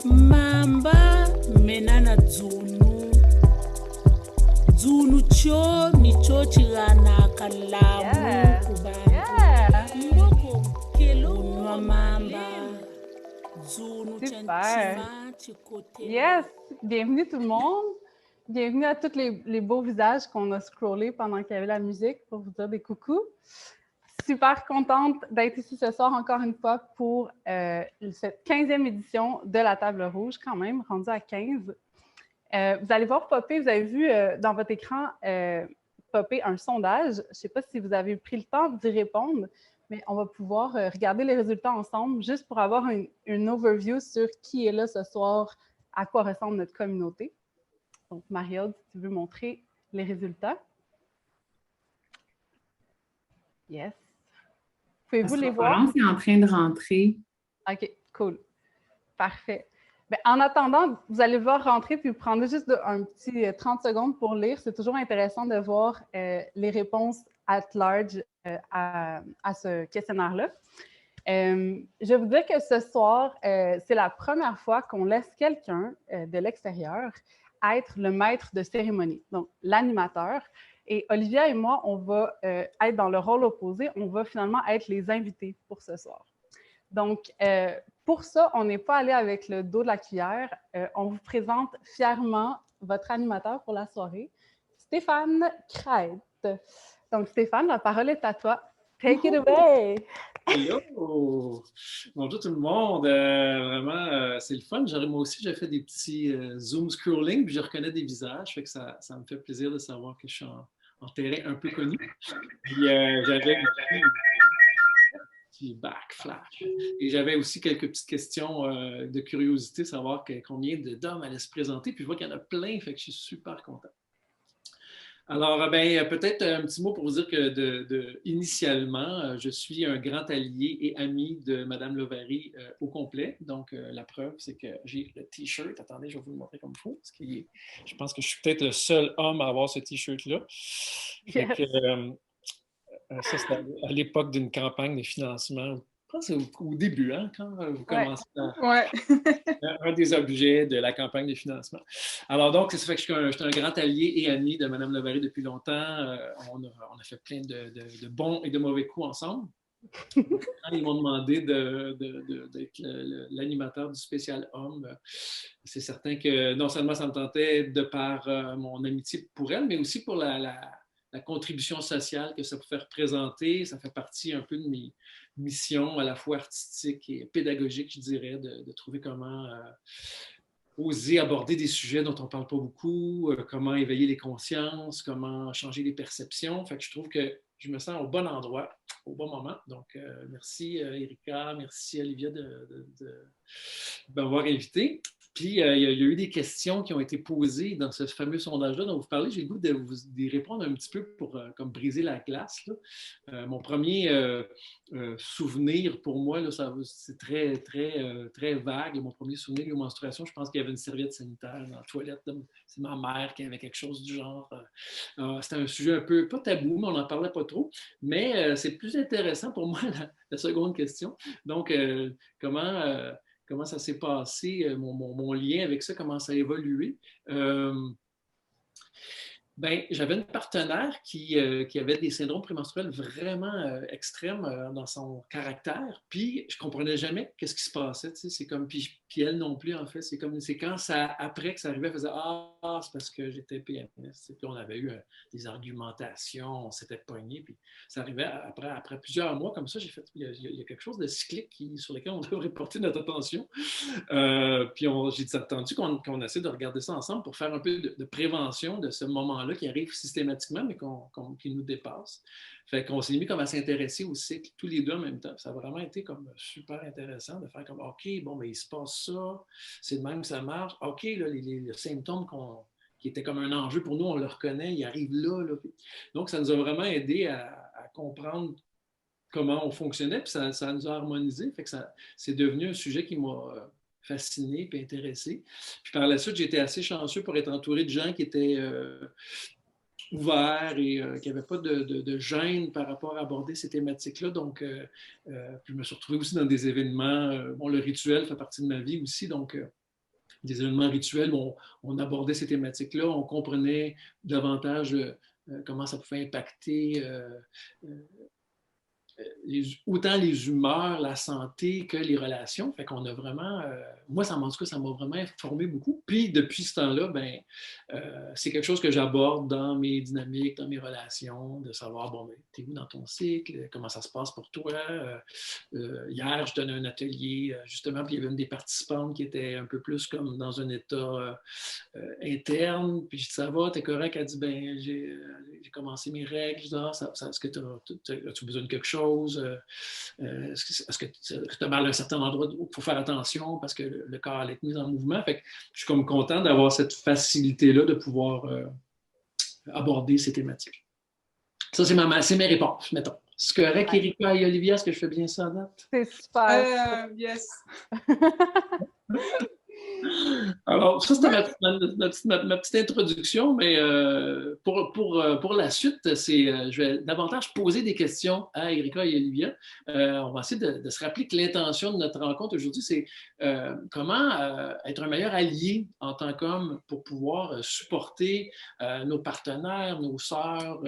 Mamba menana dzunu. Dzunu cho ni cho chirana kalamu kubanda. Mboko kelo wa mamba. Dzunu Super. chantima chikote. Yes! Bienvenue tout le monde. Bienvenue à tous les beaux visages qu'on a scrollés pendant qu'il y avait la musique pour vous dire des coucous. Super contente d'être ici ce soir encore une fois pour cette 15e édition de la Table Rouge, quand même, rendue à 15. Vous allez voir popper, vous avez vu dans votre écran popper un sondage. Je ne sais pas si vous avez pris le temps d'y répondre, mais on va pouvoir regarder les résultats ensemble juste pour avoir une overview sur qui est là ce soir, à quoi ressemble notre communauté. Donc, Marie-Aude, si tu veux montrer les résultats. Yes. Pouvez-vous les voir? C'est en train de rentrer. OK, cool. Parfait. Bien, en attendant, vous allez voir rentrer puis vous prendrez juste un petit 30 secondes pour lire. C'est toujours intéressant de voir les réponses at large à ce questionnaire-là. Je vais vous dire que ce soir, c'est la première fois qu'on laisse quelqu'un de l'extérieur être le maître de cérémonie, donc l'animateur. Et Olivia et moi, on va être dans le rôle opposé. On va finalement être les invités pour ce soir. Donc, pour ça, on n'est pas allé avec le dos de la cuillère. On vous présente fièrement votre animateur pour la soirée, Stéphane Crête. Donc, Stéphane, la parole est à toi. Take it away! Hello! Bonjour tout le monde. Vraiment, c'est le fun. Moi aussi, j'ai fait des petits Zoom scrolling, puis je reconnais des visages. Fait que ça me fait plaisir de savoir que je suis en terrain un peu connu. Puis j'avais un petit backflash. Et j'avais aussi quelques petites questions de curiosité, savoir combien d'hommes allaient se présenter. Puis je vois qu'il y en a plein, fait que je suis super content. Alors, peut-être un petit mot pour vous dire que initialement, je suis un grand allié et ami de Mme Lovary au complet. Donc, la preuve, c'est que j'ai le T-shirt. Attendez, je vais vous le montrer comme il faut. Je pense que je suis peut-être le seul homme à avoir ce T-shirt-là. Yes. Ça, c'est à l'époque d'une campagne de financement. Je pense que c'est au début, hein, quand vous commencez un des objets de la campagne de financement. Alors donc, ça fait que je suis un grand allié et ami de Mme Lovary depuis longtemps. On a fait plein de bons et de mauvais coups ensemble. Quand ils m'ont demandé d'être l'animateur du spécial homme, c'est certain que non seulement ça me tentait de par mon amitié pour elle, mais aussi pour la contribution sociale que ça pouvait représenter. Ça fait partie un peu de mes missions à la fois artistiques et pédagogiques, je dirais, de trouver comment oser aborder des sujets dont on ne parle pas beaucoup, comment éveiller les consciences, comment changer les perceptions. Fait que je trouve que je me sens au bon endroit, au bon moment. Donc, merci Erika, merci Olivia de m'avoir invité. Puis, il y a eu des questions qui ont été posées dans ce fameux sondage-là dont vous parlez. J'ai le goût d'y répondre un petit peu pour comme briser la glace. Mon premier souvenir pour moi, c'est très, très, très vague. Mon premier souvenir de menstruation, je pense qu'il y avait une serviette sanitaire dans la toilette. C'est ma mère qui avait quelque chose du genre. C'était un sujet un peu, pas tabou, mais on n'en parlait pas trop. Mais c'est plus intéressant pour moi la seconde question. Donc, comment ça s'est passé, mon lien avec ça, comment ça a évolué. J'avais une partenaire qui avait des syndromes prémenstruels vraiment extrêmes dans son caractère, puis je ne comprenais jamais qu'est-ce qui se passait. C'est comme, puis elle non plus, en fait. C'est quand après que ça arrivait, elle faisait « Ah, c'est parce que j'étais PMS. » Puis on avait eu des argumentations, on s'était pognés, puis ça arrivait après plusieurs mois comme ça. J'ai fait, il y a quelque chose de cyclique sur lequel on devrait porter notre attention. Puis j'ai attendu qu'on essaie de regarder ça ensemble pour faire un peu de prévention de ce moment-là qui arrive systématiquement, mais qui nous dépasse. Fait qu'on s'est mis comme à s'intéresser au cycle tous les deux en même temps. Ça a vraiment été comme super intéressant de faire comme OK, bon, mais il se passe ça, c'est de même que ça marche. OK, là, les symptômes qui étaient comme un enjeu pour nous, on le reconnaît, ils arrivent là. Donc, ça nous a vraiment aidé à comprendre comment on fonctionnait, puis ça nous a harmonisé. Fait que c'est devenu un sujet qui m'a fasciné et intéressé. Puis par la suite, j'ai été assez chanceux pour être entouré de gens qui étaient ouvert et qu'il n'y avait pas de gêne par rapport à aborder ces thématiques-là. Donc, puis je me suis retrouvé aussi dans des événements. Bon, le rituel fait partie de ma vie aussi, donc des événements rituels où on abordait ces thématiques-là, on comprenait davantage comment ça pouvait impacter autant les humeurs, la santé que les relations. Fait qu'on a vraiment, moi, en tout cas, ça m'a vraiment informé beaucoup. Puis, depuis ce temps-là, ben, c'est quelque chose que j'aborde dans mes dynamiques, dans mes relations, de savoir, bon, ben, t'es où dans ton cycle, comment ça se passe pour toi. Hier, je donnais un atelier, justement, puis il y avait une des participantes qui était un peu plus comme dans un état interne. Puis je dis, ça va, t'es correct? Elle dit, ben, j'ai commencé mes règles. Je dis, est-ce que as-tu besoin de quelque chose? Est-ce que tu as mal à un certain endroit où il faut faire attention parce que le corps allait être mis en mouvement? Fait que je suis comme content d'avoir cette facilité-là de pouvoir aborder ces thématiques. Ça, c'est mes réponses, mettons. C'est correct, Erika et Olivia, est-ce que je fais bien ça à date? C'est super. Yes. Alors, ça, c'était ma petite introduction, mais pour la suite, je vais davantage poser des questions à Erika et Olivia. On va essayer de se rappeler que l'intention de notre rencontre aujourd'hui, c'est comment être un meilleur allié en tant qu'homme pour pouvoir supporter nos partenaires, nos sœurs,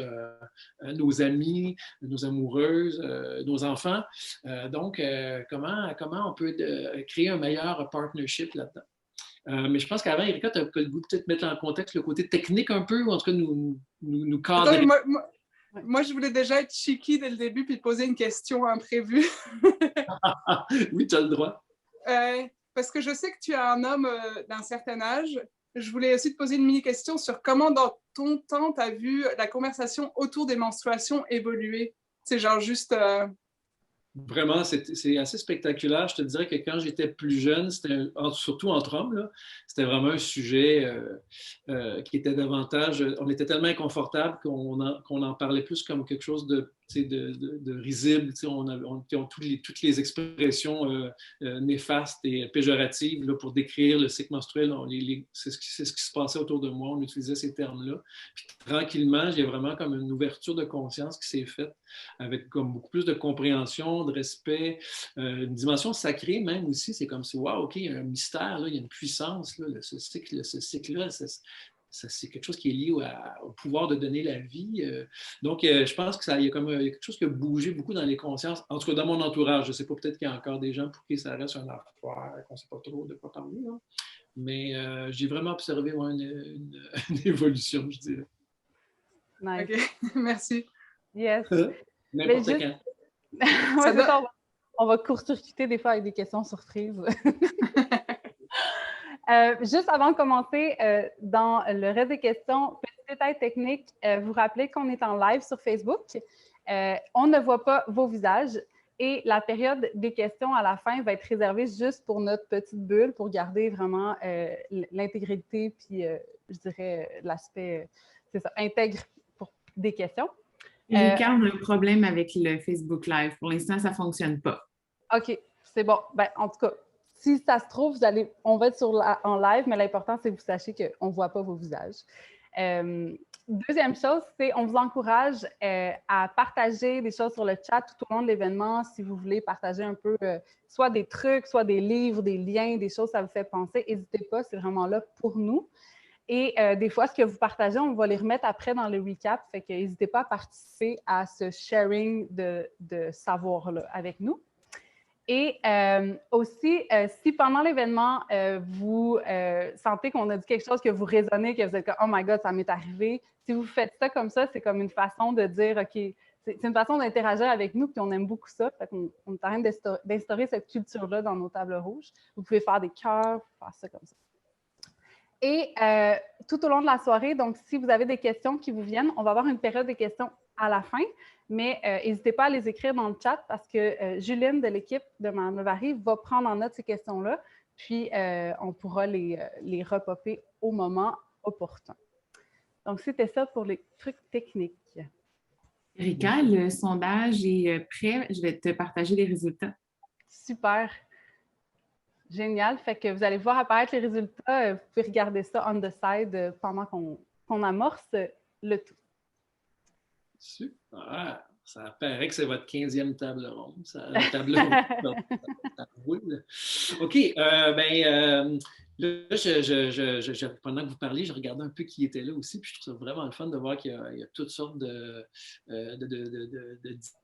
nos amis, nos amoureuses, nos enfants. Donc, comment on peut créer un meilleur partnership là-dedans? Mais je pense qu'avant, Erika, tu as le goût de peut-être mettre en contexte le côté technique un peu, ou en tout cas nous cadrer. Attends, moi, je voulais déjà être cheeky dès le début puis poser une question imprévue. Oui, tu as le droit. Parce que je sais que tu es un homme d'un certain âge. Je voulais aussi te poser une mini-question sur comment, dans ton temps, tu as vu la conversation autour des menstruations évoluer. C'est genre juste... Vraiment, c'est assez spectaculaire. Je te dirais que quand j'étais plus jeune, surtout entre hommes, c'était vraiment un sujet qui était davantage... On était tellement inconfortable qu'on en parlait plus comme quelque chose de risible. On toutes les expressions néfastes et péjoratives là, pour décrire le cycle menstruel. C'est ce qui se passait autour de moi. On utilisait ces termes-là. Puis tranquillement, il y a vraiment comme une ouverture de conscience qui s'est faite avec comme beaucoup plus de compréhension, de respect, une dimension sacrée même aussi. C'est comme si, wow, OK, il y a un mystère, là, il y a une puissance. Là, ce cycle-là, c'est quelque chose qui est lié au pouvoir de donner la vie. Donc, je pense qu'il y a quelque chose qui a bougé beaucoup dans les consciences, en tout cas dans mon entourage. Je ne sais pas, peut-être qu'il y a encore des gens pour qui ça reste un affaire, qu'on ne sait pas trop de quoi parler. Là. Mais j'ai vraiment observé une évolution, je dirais. Nice. OK, merci. Yes. N'importe juste... quand. On va court-circuiter des fois avec des questions surprises. Juste avant de commencer, dans le reste des questions, petit détail technique, vous rappelez qu'on est en live sur Facebook. On ne voit pas vos visages et la période des questions à la fin va être réservée juste pour notre petite bulle pour garder vraiment l'intégrité puis, je dirais, l'aspect, c'est ça, intègre pour des questions. Erika, on a un problème avec le Facebook Live. Pour l'instant, ça ne fonctionne pas. OK, c'est bon. Ben, en tout cas, si ça se trouve, on va être en live, mais l'important, c'est que vous sachiez qu'on ne voit pas vos visages. Deuxième chose, c'est qu'on vous encourage à partager des choses sur le chat tout au long de l'événement. Si vous voulez partager un peu, soit des trucs, soit des livres, des liens, des choses que ça vous fait penser, n'hésitez pas, c'est vraiment là pour nous. Et des fois, ce que vous partagez, on va les remettre après dans le recap. Fait que n'hésitez pas à participer à ce sharing de savoir-là avec nous. Et aussi, si pendant l'événement, vous sentez qu'on a dit quelque chose que vous résonnez, que vous êtes comme « Oh my God, ça m'est arrivé », si vous faites ça comme ça, c'est comme une façon de dire « OK », c'est une façon d'interagir avec nous, puis on aime beaucoup ça. Fait qu'on est en train d'instaurer cette culture-là dans nos tables rouges. Vous pouvez faire des cœurs, faire ça comme ça. Et tout au long de la soirée, donc si vous avez des questions qui vous viennent, on va avoir une période de questions à la fin, mais n'hésitez pas à les écrire dans le chat parce que Juline de l'équipe de Mme Levary va prendre en note ces questions-là, puis on pourra les repopper au moment opportun. Donc, c'était ça pour les trucs techniques. Erika, le sondage est prêt. Je vais te partager les résultats. Super. Génial. Fait que vous allez voir apparaître les résultats. Vous pouvez regarder ça on the side pendant qu'on amorce le tout. Super. Ça paraît que c'est votre 15e table ronde. Table ronde, ça roule. OK. Là, pendant que vous parliez, je regardais un peu qui était là aussi, puis je trouve ça vraiment le fun de voir qu'il y a toutes sortes de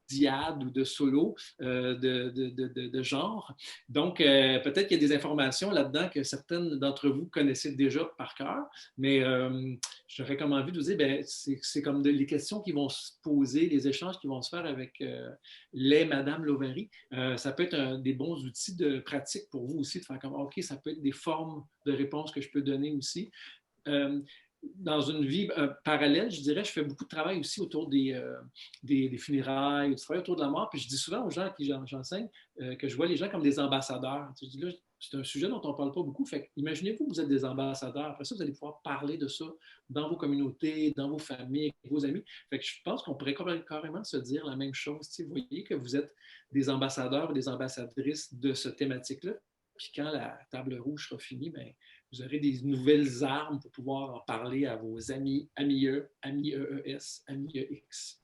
diades ou de solos de genre. Donc, peut-être qu'il y a des informations là-dedans que certaines d'entre vous connaissaient déjà par cœur, mais j'aurais comme envie de vous dire, c'est comme les questions qui vont se poser, les échanges qui vont se faire avec les Madame Lovary. Ça peut être des bons outils de pratique pour vous aussi, de faire comme, OK, ça peut être des formes de réponses que je peux donner aussi. Dans une vie parallèle, je dirais, je fais beaucoup de travail aussi autour des funérailles, du travail autour de la mort. Puis je dis souvent aux gens à qui j'enseigne que je vois les gens comme des ambassadeurs. Je dis là, c'est un sujet dont on ne parle pas beaucoup. Fait imaginez-vous que vous êtes des ambassadeurs. Après ça, vous allez pouvoir parler de ça dans vos communautés, dans vos familles, avec vos amis. Fait que je pense qu'on pourrait carrément se dire la même chose. Vous voyez que vous êtes des ambassadeurs et des ambassadrices de cette thématique-là. Puis quand la table rouge sera finie, vous aurez des nouvelles armes pour pouvoir en parler à vos amis, amis E, amis EES, amis EX.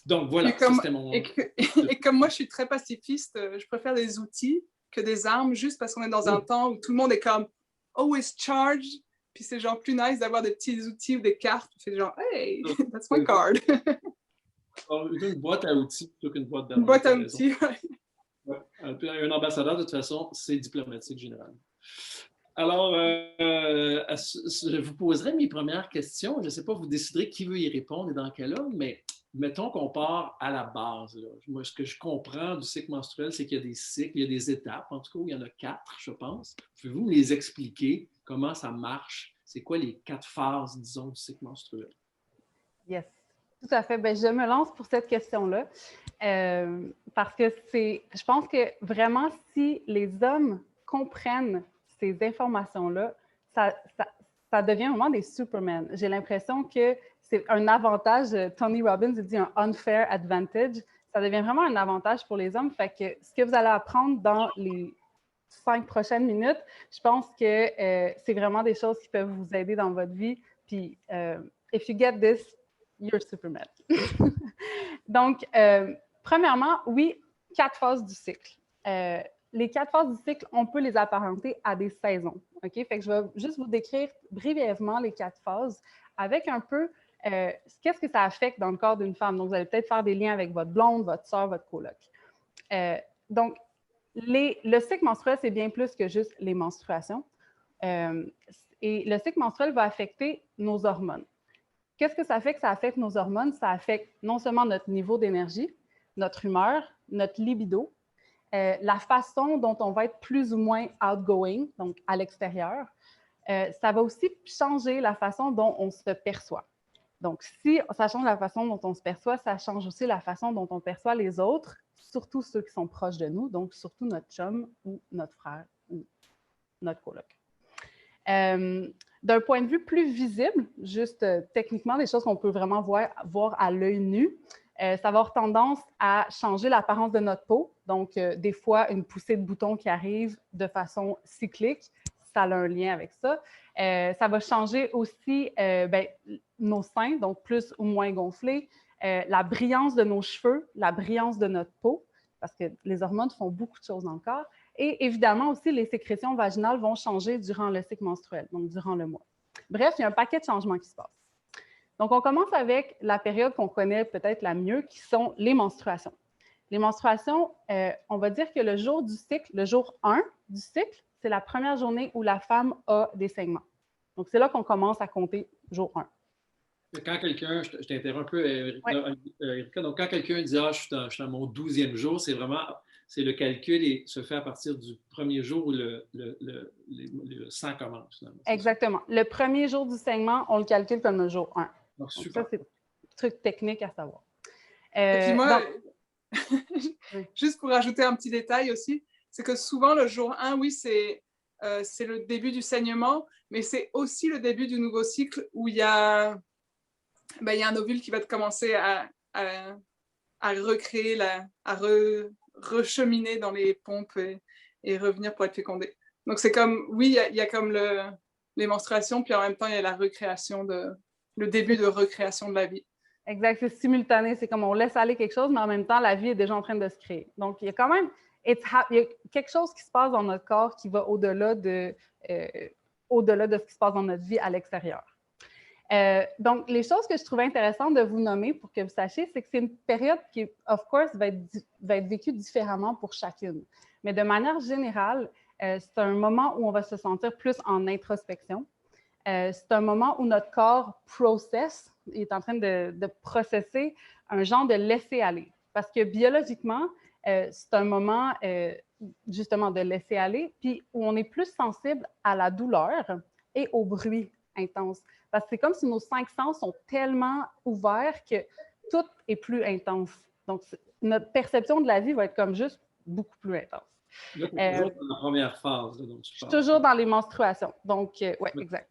Donc voilà, c'était mon... Et comme moi, je suis très pacifiste, je préfère des outils que des armes, juste parce qu'on est dans un temps où tout le monde est comme « always charged », puis c'est genre plus nice d'avoir des petits outils ou des cartes, c'est genre « hey, that's my card ». Une boîte à outils plutôt qu'une boîte d'armes. Une boîte à outils, oui. Un ambassadeur, de toute façon, c'est diplomatique généralement. Alors, je vous poserai mes premières questions. Je ne sais pas, vous déciderez qui veut y répondre et dans quel ordre, mais mettons qu'on part à la base. Là. Moi, ce que je comprends du cycle menstruel, c'est qu'il y a des cycles, il y a des étapes. En tout cas, il y en a 4, je pense. Pouvez-vous me les expliquer? Comment ça marche? C'est quoi les 4 phases, disons, du cycle menstruel? Yes, tout à fait. Je me lance pour cette question-là. Parce que je pense que vraiment, si les hommes comprennent ces informations-là, ça devient vraiment des Superman. J'ai l'impression que c'est un avantage. Tony Robbins dit un unfair advantage. Ça devient vraiment un avantage pour les hommes. Fait que ce que vous allez apprendre dans les 5 prochaines minutes, je pense que c'est vraiment des choses qui peuvent vous aider dans votre vie. Puis, if you get this, you're Superman. Donc, premièrement, oui, 4 phases du cycle. Les 4 phases du cycle, on peut les apparenter à des saisons. OK? Fait que je vais juste vous décrire brièvement les 4 phases avec un peu qu'est-ce que ça affecte dans le corps d'une femme. Donc, vous allez peut-être faire des liens avec votre blonde, votre soeur, votre coloc. Donc, le cycle menstruel, c'est bien plus que juste les menstruations. Et le cycle menstruel va affecter nos hormones. Qu'est-ce que ça fait que ça affecte nos hormones? Ça affecte non seulement notre niveau d'énergie, notre humeur, notre libido, la façon dont on va être plus ou moins outgoing, donc à l'extérieur. Ça va aussi changer la façon dont on se perçoit. Donc, si ça change la façon dont on se perçoit, ça change aussi la façon dont on perçoit les autres, surtout ceux qui sont proches de nous, donc surtout notre chum ou notre frère ou notre coloc. D'un point de vue plus visible, juste techniquement, des choses qu'on peut vraiment voir à l'œil nu, ça va avoir tendance à changer l'apparence de notre peau. Donc, des fois, une poussée de boutons qui arrive de façon cyclique, ça a un lien avec ça. Ça va changer aussi nos seins, donc plus ou moins gonflés, la brillance de nos cheveux, la brillance de notre peau, parce que les hormones font beaucoup de choses dans le corps. Et évidemment aussi, les sécrétions vaginales vont changer durant le cycle menstruel, donc durant le mois. Bref, il y a un paquet de changements qui se passent. Donc, on commence avec la période qu'on connaît peut-être la mieux, qui sont les menstruations. Les menstruations, on va dire que le jour du cycle, le jour 1 du cycle, c'est la première journée où la femme a des saignements. Donc, c'est là qu'on commence à compter jour 1. Quand quelqu'un, je t'interromps un peu, Erika, donc quand quelqu'un dit « Ah, je suis dans mon 12e jour », c'est vraiment, c'est le calcul se fait à partir du premier jour où le sang commence. Finalement. Exactement. Le premier jour du saignement, on le calcule comme le jour 1. Donc, super. Ça, c'est un truc technique à savoir. Et puis moi, juste pour rajouter un petit détail aussi, c'est que souvent le jour 1, oui, c'est le début du saignement, mais c'est aussi le début du nouveau cycle où il y a un ovule qui va commencer à recréer, recheminer dans les pompes et revenir pour être fécondé. Donc c'est comme, oui, il y a comme les menstruations, puis en même temps, il y a la recréation le début de recréation de la vie. Exact, c'est simultané. C'est comme on laisse aller quelque chose, mais en même temps, la vie est déjà en train de se créer. Donc, il y a quand même il y a quelque chose qui se passe dans notre corps qui va au-delà de ce qui se passe dans notre vie à l'extérieur. Donc, les choses que je trouvais intéressantes de vous nommer pour que vous sachiez, c'est que c'est une période qui, of course, va être vécue différemment pour chacune. Mais de manière générale, c'est un moment où on va se sentir plus en introspection. C'est un moment où notre corps est en train de processer un genre de laisser-aller. Parce que biologiquement, c'est un moment justement de laisser aller, puis où on est plus sensible à la douleur et au bruit intense. Parce que c'est comme si nos 5 sens sont tellement ouverts que tout est plus intense. Donc, notre perception de la vie va être comme juste beaucoup plus intense. Là, tu es toujours dans la première phase. Là, donc je suis toujours dans les menstruations. Donc, oui, exact.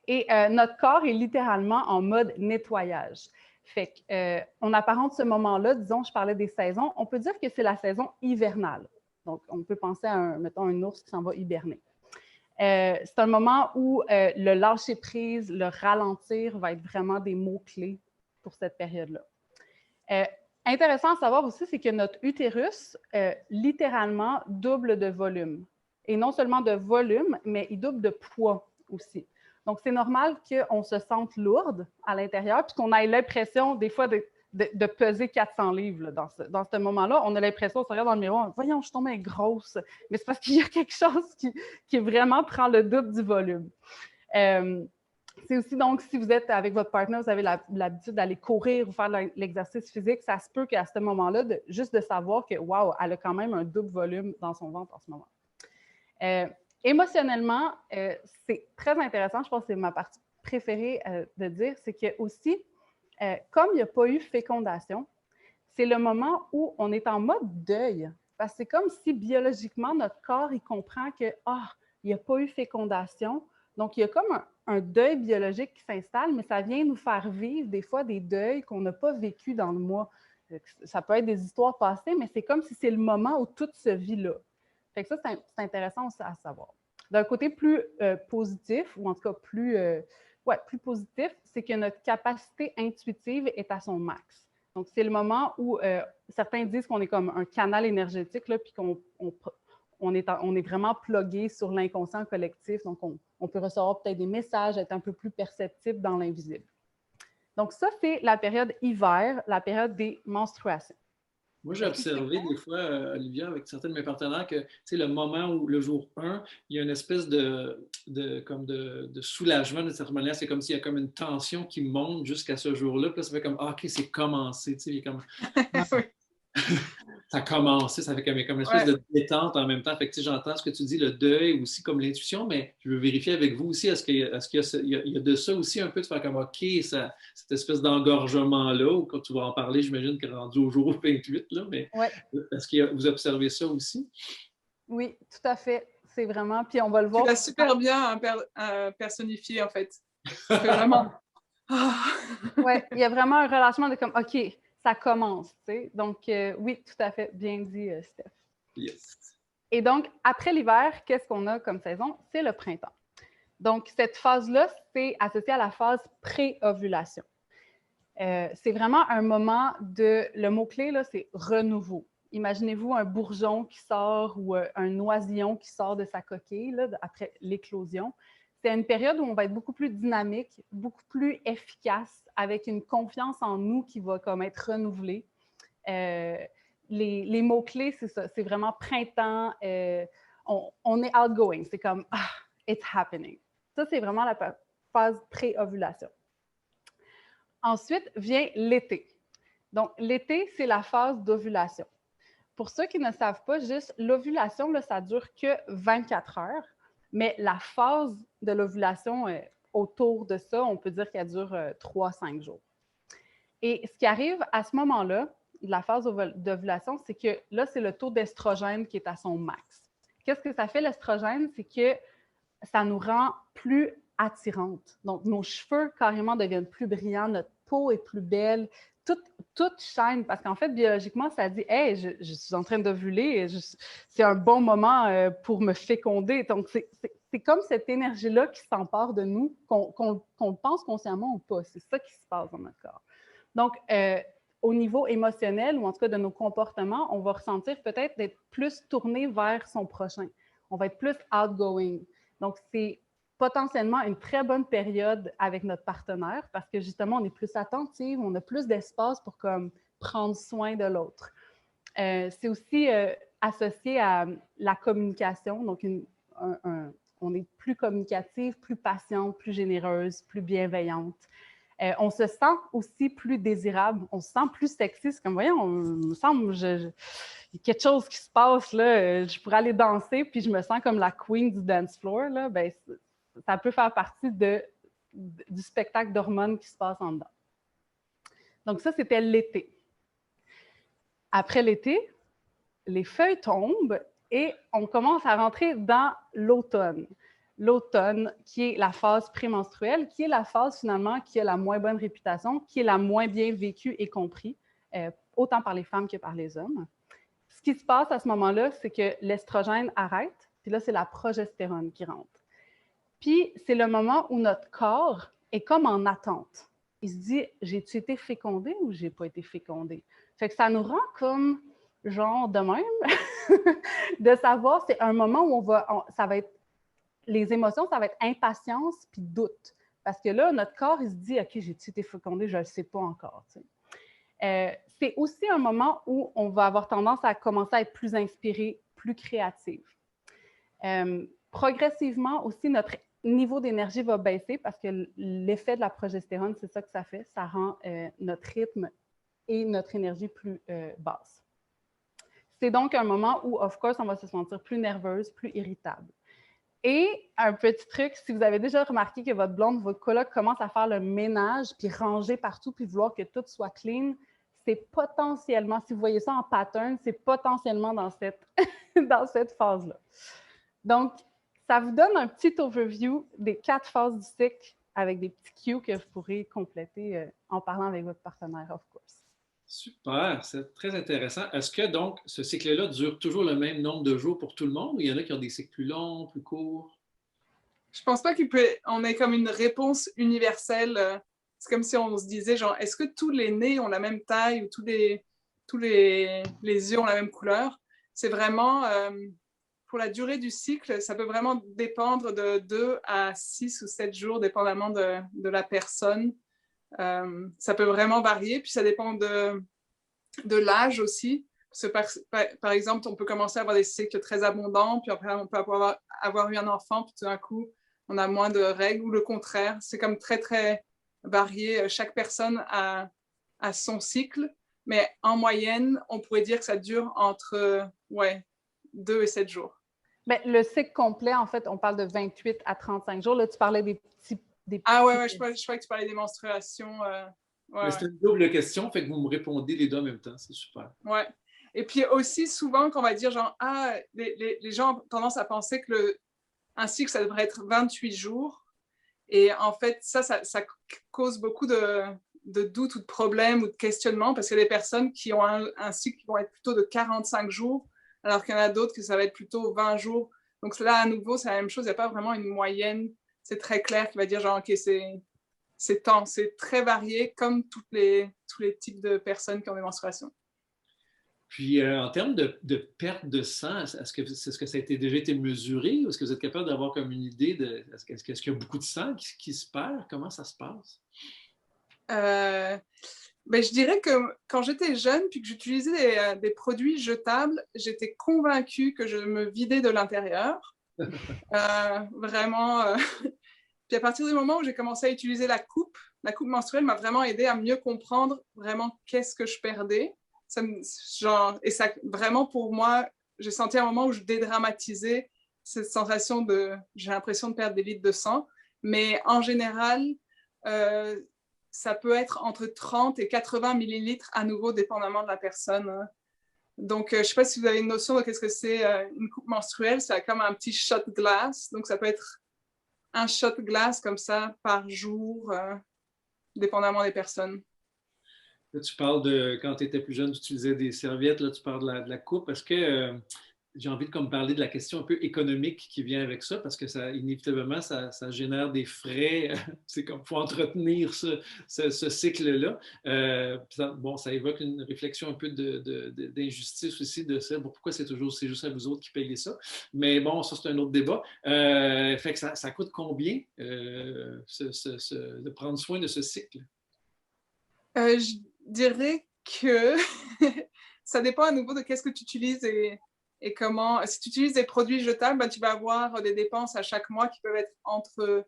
Et notre corps est littéralement en mode nettoyage. Fait qu'on apparente ce moment-là, disons, je parlais des saisons, on peut dire que c'est la saison hivernale. Donc, on peut penser à, mettons, un ours qui s'en va hiberner. C'est un moment où le lâcher-prise, le ralentir va être vraiment des mots-clés pour cette période-là. Intéressant à savoir aussi, c'est que notre utérus, littéralement, double de volume. Et non seulement de volume, mais il double de poids aussi. Donc, c'est normal qu'on se sente lourde à l'intérieur, puis qu'on ait l'impression, des fois, de peser 400 livres. Là, dans ce moment-là, on a l'impression, on se regarde dans le miroir, voyons, je suis tombée grosse. Mais c'est parce qu'il y a quelque chose qui vraiment prend le double du volume. C'est aussi donc, si vous êtes avec votre partenaire, vous avez l'habitude d'aller courir ou faire l'exercice physique, ça se peut qu'à ce moment-là, juste de savoir que, wow, elle a quand même un double volume dans son ventre en ce moment. Émotionnellement, c'est très intéressant, je pense que c'est ma partie préférée de dire, c'est que aussi, comme il n'y a pas eu fécondation, c'est le moment où on est en mode deuil. Parce que c'est comme si biologiquement, notre corps, il comprend que, il n'y a pas eu fécondation. Donc, il y a comme un deuil biologique qui s'installe, mais ça vient nous faire vivre des fois des deuils qu'on n'a pas vécu dans le mois. Ça peut être des histoires passées, mais c'est comme si c'est le moment où tout se vit là. Fait que ça, c'est intéressant aussi à savoir. D'un côté plus positif, ou en tout cas plus positif, c'est que notre capacité intuitive est à son max. Donc, c'est le moment où certains disent qu'on est comme un canal énergétique, là, puis qu'on est vraiment plugué sur l'inconscient collectif. Donc, on peut recevoir peut-être des messages, être un peu plus perceptible dans l'invisible. Donc, ça, c'est la période hiver, la période des menstruations. Moi, j'ai observé des fois, Olivia, avec certains de mes partenaires, que le moment où, le jour 1, il y a une espèce de soulagement d'une certaine manière. C'est comme s'il y a comme une tension qui monte jusqu'à ce jour-là. Puis là, ça fait comme, OK, c'est commencé. Il y a comme... ça a commencé, ça fait comme une espèce de détente en même temps. Fait que j'entends ce que tu dis, le deuil aussi comme l'intuition, mais je veux vérifier avec vous aussi, est-ce qu'il y a de ça aussi un peu, de faire comme OK, cette espèce d'engorgement-là, ou quand tu vas en parler, j'imagine que rendu au jour 28, là, mais est-ce que vous observez ça aussi? Oui, tout à fait. C'est vraiment, puis on va le voir. Tu l'as super bien personnifié, en fait. C'est vraiment... Oui, il y a vraiment un relâchement de comme, OK, ça commence, tu sais. Donc, oui, tout à fait, bien dit, Steph. Yes. Et donc, après l'hiver, qu'est-ce qu'on a comme saison? C'est le printemps. Donc, cette phase-là, c'est associé à la phase pré-ovulation. C'est vraiment un moment le mot-clé, là, c'est renouveau. Imaginez-vous un bourgeon qui sort ou un oisillon qui sort de sa coquille là, après l'éclosion. C'est une période où on va être beaucoup plus dynamique, beaucoup plus efficace, avec une confiance en nous qui va comme être renouvelée. Les mots-clés, c'est ça, c'est vraiment printemps, on est outgoing, c'est comme « it's happening ». Ça, c'est vraiment la phase pré-ovulation. Ensuite vient l'été. Donc, l'été, c'est la phase d'ovulation. Pour ceux qui ne savent pas, juste l'ovulation, là, ça ne dure que 24 heures, mais la phase de l'ovulation, autour de ça, on peut dire qu'elle dure 3-5 jours. Et ce qui arrive à ce moment-là, de la phase d'ovulation, c'est que là, c'est le taux d'estrogène qui est à son max. Qu'est-ce que ça fait, l'estrogène? C'est que ça nous rend plus attirantes. Donc, nos cheveux, carrément, deviennent plus brillants, notre peau est plus belle, tout shine, parce qu'en fait, biologiquement, ça dit « Hey, je suis en train d'ovuler, c'est un bon moment pour me féconder. » Donc, c'est comme cette énergie-là qui s'empare de nous, qu'on le pense consciemment ou pas. C'est ça qui se passe dans notre corps. Donc, au niveau émotionnel, ou en tout cas de nos comportements, on va ressentir peut-être d'être plus tourné vers son prochain. On va être plus outgoing. Donc, c'est potentiellement une très bonne période avec notre partenaire parce que justement, on est plus attentif, on a plus d'espace pour comme, prendre soin de l'autre. C'est aussi associé à la communication. Donc, on est plus communicative, plus patiente, plus généreuse, plus bienveillante. On se sent aussi plus désirable, on se sent plus sexy. C'est comme, voyons, il me semble, il y a quelque chose qui se passe, là. Je pourrais aller danser, puis je me sens comme la queen du dance floor. Là. Ben, ça peut faire partie du spectacle d'hormones qui se passe en dedans. Donc ça, c'était l'été. Après l'été, les feuilles tombent et on commence à rentrer dans l'automne. L'automne, qui est la phase prémenstruelle, qui est la phase finalement qui a la moins bonne réputation, qui est la moins bien vécue et comprise, autant par les femmes que par les hommes. Ce qui se passe à ce moment-là, c'est que l'estrogène arrête, puis là, c'est la progestérone qui rentre. Puis, c'est le moment où notre corps est comme en attente. Il se dit, j'ai-tu été fécondé ou j'ai pas été fécondé? Fait que ça nous rend comme, genre, de même, de savoir, c'est un moment où ça va être, les émotions, ça va être impatience puis doute. Parce que là, notre corps, il se dit, OK, j'ai-tu été fécondé? Je ne le sais pas encore. C'est aussi un moment où on va avoir tendance à commencer à être plus inspiré, plus créative. Progressivement aussi, notre niveau d'énergie va baisser parce que l'effet de la progestérone, c'est ça que ça fait. Ça rend notre rythme et notre énergie plus basse. C'est donc un moment où, of course, on va se sentir plus nerveuse, plus irritable. Et un petit truc, si vous avez déjà remarqué que votre blonde, votre coloc commence à faire le ménage, puis ranger partout, puis vouloir que tout soit clean, c'est potentiellement, si vous voyez ça en pattern, c'est potentiellement dans cette phase-là. Donc, ça vous donne un petit overview des 4 phases du cycle avec des petits cues que vous pourrez compléter en parlant avec votre partenaire, of course. Super, c'est très intéressant. Est-ce que donc ce cycle-là dure toujours le même nombre de jours pour tout le monde ou il y en a qui ont des cycles plus longs, plus courts? Je pense pas qu'on ait comme une réponse universelle. C'est comme si on se disait, genre, est-ce que tous les nez ont la même taille ou tous les yeux ont la même couleur? C'est vraiment, pour la durée du cycle, ça peut vraiment dépendre de 2 à 6 ou 7 jours, dépendamment de la personne. Ça peut vraiment varier, puis ça dépend de l'âge aussi. Parce que par exemple, on peut commencer à avoir des cycles très abondants, puis après, on peut avoir eu un enfant, puis tout d'un coup, on a moins de règles, ou le contraire. C'est comme très, très varié. Chaque personne a son cycle, mais en moyenne, on pourrait dire que ça dure entre 2 et 7 jours. Bien, le cycle complet, en fait, on parle de 28 à 35 jours. Là, tu parlais des petits... je croyais que tu parlais des menstruations. C'est une double question, fait que vous me répondez les deux en même temps, c'est super. Ouais. Et puis aussi, souvent, qu'on va dire genre, les gens ont tendance à penser que un cycle, ça devrait être 28 jours. Et en fait, ça cause beaucoup de doutes ou de problèmes ou de questionnements parce qu'il y a des personnes qui ont un cycle qui vont être plutôt de 45 jours, alors qu'il y en a d'autres que ça va être plutôt 20 jours. Donc là, à nouveau, c'est la même chose. Il n'y a pas vraiment une moyenne. C'est très clair qui va dire genre, OK, c'est très varié comme tous les types de personnes qui ont des menstruations. Puis, en termes de perte de sang, est-ce que ça a déjà été mesuré ou est-ce que vous êtes capable d'avoir comme une idée de est-ce qu'il y a beaucoup de sang qui se perd? Comment ça se passe? Je dirais que quand j'étais jeune puis que j'utilisais des produits jetables, j'étais convaincue que je me vidais de l'intérieur. Vraiment. Puis à partir du moment où j'ai commencé à utiliser la coupe menstruelle m'a vraiment aidée à mieux comprendre vraiment qu'est-ce que je perdais. Et ça, vraiment pour moi, j'ai senti un moment où je dédramatisais cette sensation j'ai l'impression de perdre des litres de sang. Mais en général, ça peut être entre 30 et 80 millilitres à nouveau, dépendamment de la personne. Donc, je ne sais pas si vous avez une notion de qu'est-ce que c'est une coupe menstruelle. C'est comme un petit shot glass. Donc, ça peut être un shot glace comme ça par jour, dépendamment des personnes. Là, tu parles de quand tu étais plus jeune, tu utilisais des serviettes, là, tu parles de la coupe. Est-ce que j'ai envie de comme parler de la question un peu économique qui vient avec ça, parce que ça, inévitablement, ça génère des frais. C'est comme il faut entretenir ce cycle-là. Ça évoque une réflexion un peu d'injustice aussi de ça. Bon, pourquoi c'est juste à vous autres qui payez ça? Mais bon, ça, c'est un autre débat. Fait que ça coûte combien de prendre soin de ce cycle? Je dirais que ça dépend à nouveau de qu'est-ce que tu utilises et comment. Si tu utilises des produits jetables, ben, tu vas avoir des dépenses à chaque mois qui peuvent être entre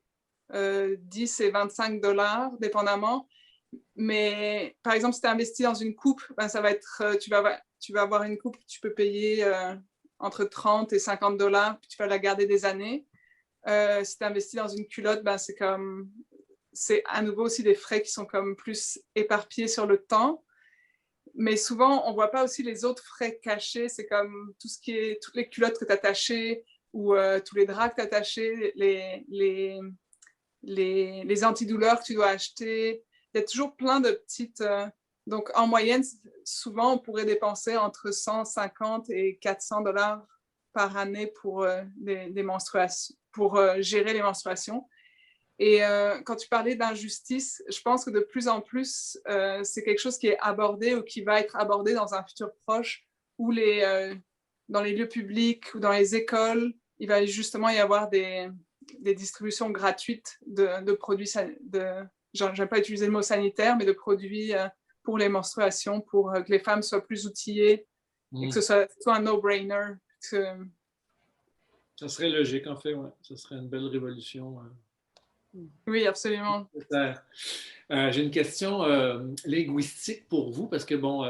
10 et 25 $, dépendamment. Mais par exemple, si tu investis dans une coupe, ben, ça va être, tu vas avoir une coupe que tu peux payer entre 30 et 50 $, puis tu vas la garder des années. Si tu investis dans une culotte, ben, c'est à nouveau aussi des frais qui sont comme plus éparpillés sur le temps. Mais souvent, on ne voit pas aussi les autres frais cachés. C'est comme tout ce qui est, toutes les culottes que tu as attachées ou tous les draps que tu as attachés, les antidouleurs que tu dois acheter. Il y a toujours plein de petites... Donc, en moyenne, souvent, on pourrait dépenser entre 150 et 400 $ par année pour, des menstruations, pour gérer les menstruations. Et quand tu parlais d'injustice, je pense que de plus en plus, c'est quelque chose qui est abordé ou qui va être abordé dans un futur proche où dans les lieux publics ou dans les écoles, il va justement y avoir des distributions gratuites de produits, j'aime pas utiliser le mot sanitaire, mais de produits pour les menstruations, pour que les femmes soient plus outillées et que ce soit un no-brainer. Ça serait logique, en fait, ouais. Ça serait une belle révolution. Oui, absolument. J'ai une question linguistique pour vous, parce que, bon,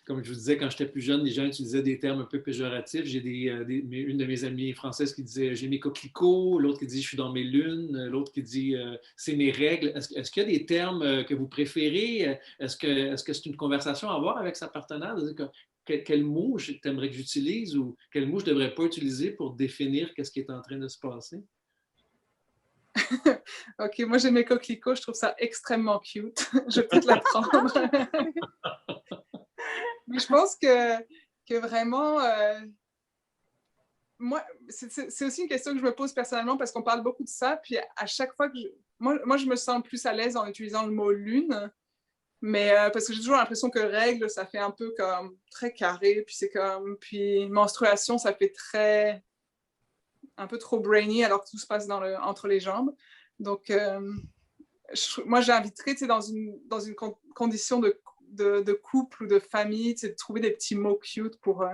comme je vous disais, quand j'étais plus jeune, les gens utilisaient des termes un peu péjoratifs. J'ai une de mes amies françaises qui disait « j'ai mes coquelicots », l'autre qui dit « je suis dans mes lunes », l'autre qui dit « c'est mes règles ». Est-ce qu'il y a des termes que vous préférez? Est-ce que c'est une conversation à avoir avec sa partenaire? Quel mot t'aimerais que j'utilise ou quel mot je ne devrais pas utiliser pour définir qu'est-ce qui est en train de se passer? Ok, moi j'ai mes coquelicots, je trouve ça extrêmement cute. Je peux te l'apprendre. Mais je pense que vraiment, moi, c'est aussi une question que je me pose personnellement parce qu'on parle beaucoup de ça. Puis à chaque fois que moi, je me sens plus à l'aise en utilisant le mot lune, mais parce que j'ai toujours l'impression que règle, ça fait un peu comme très carré. Puis menstruation, ça fait un peu trop brainy alors que tout se passe entre les jambes. Donc, moi, j'inviterais dans une condition de couple ou de famille, de trouver des petits mots cute pour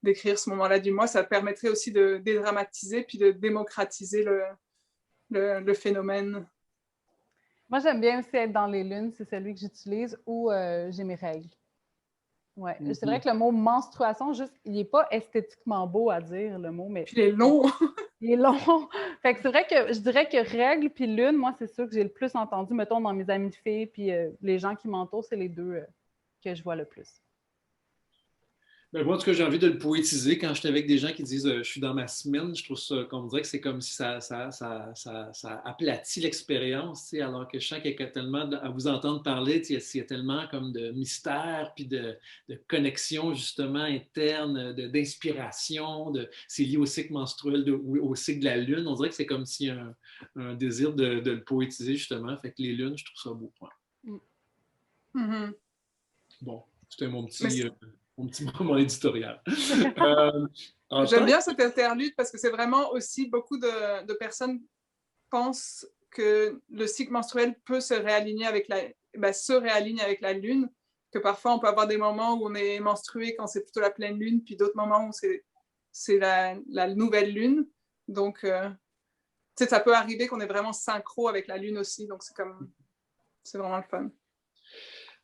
décrire ce moment-là du mois. Ça permettrait aussi de dédramatiser puis de démocratiser le phénomène. Moi, j'aime bien aussi être dans les lunes, c'est celui que j'utilise, ou j'ai mes règles. Ouais. C'est vrai que le mot menstruation, il n'est pas esthétiquement beau à dire, le mot, mais... Puis il est long! Il est long! Fait que c'est vrai que je dirais que règles puis lune, moi, c'est sûr que j'ai le plus entendu, mettons, dans mes amis de filles, puis les gens qui m'entourent, c'est les deux que je vois le plus. Ben, moi, en tout cas, j'ai envie de le poétiser quand je suis avec des gens qui disent je suis dans ma semaine. Je trouve ça, qu'on dirait que c'est comme si ça aplatit l'expérience, alors que je sens qu'il y a tellement, à vous entendre parler, il y a tellement comme de mystère, puis de connexion justement interne, d'inspiration, c'est lié au cycle menstruel, au cycle de la lune. On dirait que c'est comme s'il y a un désir de le poétiser justement. Fait que les lunes, je trouve ça beau. Ouais. Mm-hmm. Bon, c'était mon petit moment éditorial. J'aime bien cet interlude parce que c'est vraiment aussi beaucoup de personnes pensent que le cycle menstruel peut se réaligner avec la lune, que parfois on peut avoir des moments où on est menstrué quand c'est plutôt la pleine lune, puis d'autres moments où c'est la nouvelle lune. Donc, ça peut arriver qu'on est vraiment synchro avec la lune aussi, donc c'est vraiment le fun.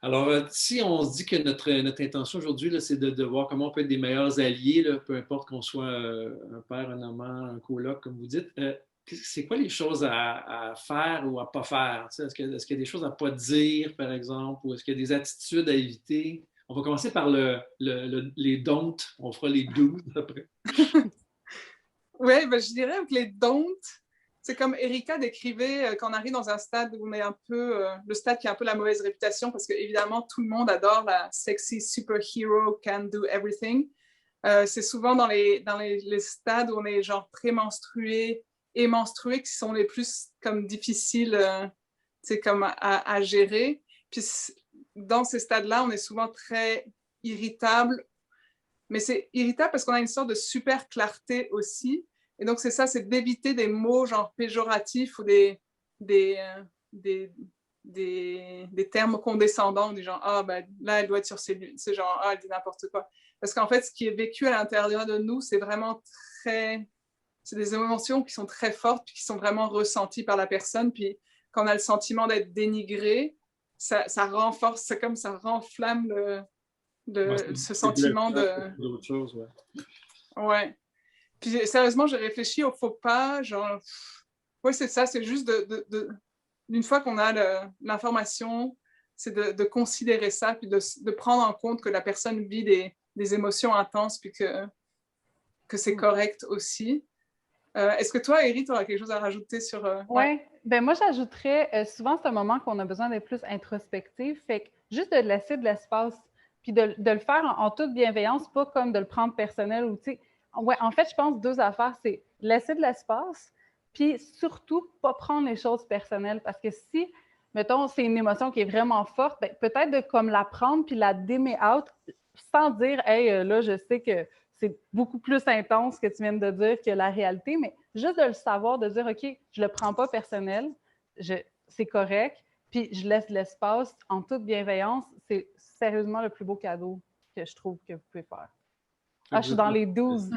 Alors, si on se dit que notre intention aujourd'hui, là, c'est de voir comment on peut être des meilleurs alliés, là, peu importe qu'on soit un père, un amant, un coloc, comme vous dites, c'est quoi les choses à faire ou à ne pas faire? Est-ce qu'il y a des choses à ne pas dire, par exemple, ou est-ce qu'il y a des attitudes à éviter? On va commencer par les don't, on fera les do après. Oui, je dirais que les don't, c'est comme Erika décrivait quand on arrive dans un stade où on est un peu, le stade qui a un peu la mauvaise réputation, parce qu'évidemment, tout le monde adore la sexy superhero can do everything. C'est souvent dans les stades où on est genre prémenstrué et menstrué qui sont les plus comme difficiles comme à gérer. Puis dans ces stades-là, on est souvent très irritable. Mais c'est irritable parce qu'on a une sorte de super clarté aussi. Et donc, c'est ça, c'est d'éviter des mots genre péjoratifs ou des termes condescendants, du genre, ah, ben là, elle doit être sur ses lunes. C'est genre, ah, elle dit n'importe quoi. Parce qu'en fait, ce qui est vécu à l'intérieur de nous, c'est vraiment c'est des émotions qui sont très fortes, puis qui sont vraiment ressenties par la personne. Puis quand on a le sentiment d'être dénigré, ça renforce, c'est comme ça renflamme ce sentiment d'autres choses, ouais. Ouais. Puis sérieusement, j'ai réfléchi au faux pas, genre, ouais, c'est ça, c'est juste une fois qu'on a l'information, c'est de considérer ça, puis de prendre en compte que la personne vit des émotions intenses, puis que c'est correct aussi. Est-ce que toi, Eri, tu auras quelque chose à rajouter sur... Oui, ben moi, j'ajouterais, souvent, c'est un moment qu'on a besoin d'être plus introspectif, fait que juste de laisser de l'espace, puis de le faire en toute bienveillance, pas comme de le prendre personnel ou, tu sais, ouais, en fait, je pense 2 affaires, c'est laisser de l'espace, puis surtout, pas prendre les choses personnelles, parce que si, mettons, c'est une émotion qui est vraiment forte, ben, peut-être de comme la prendre puis la dimmer out, sans dire, hey, là, je sais que c'est beaucoup plus intense que tu viens de dire que la réalité, mais juste de le savoir, de dire, OK, je le prends pas personnel, c'est correct, puis je laisse l'espace en toute bienveillance, c'est sérieusement le plus beau cadeau que je trouve que vous pouvez faire. Ah, je suis dans les 12.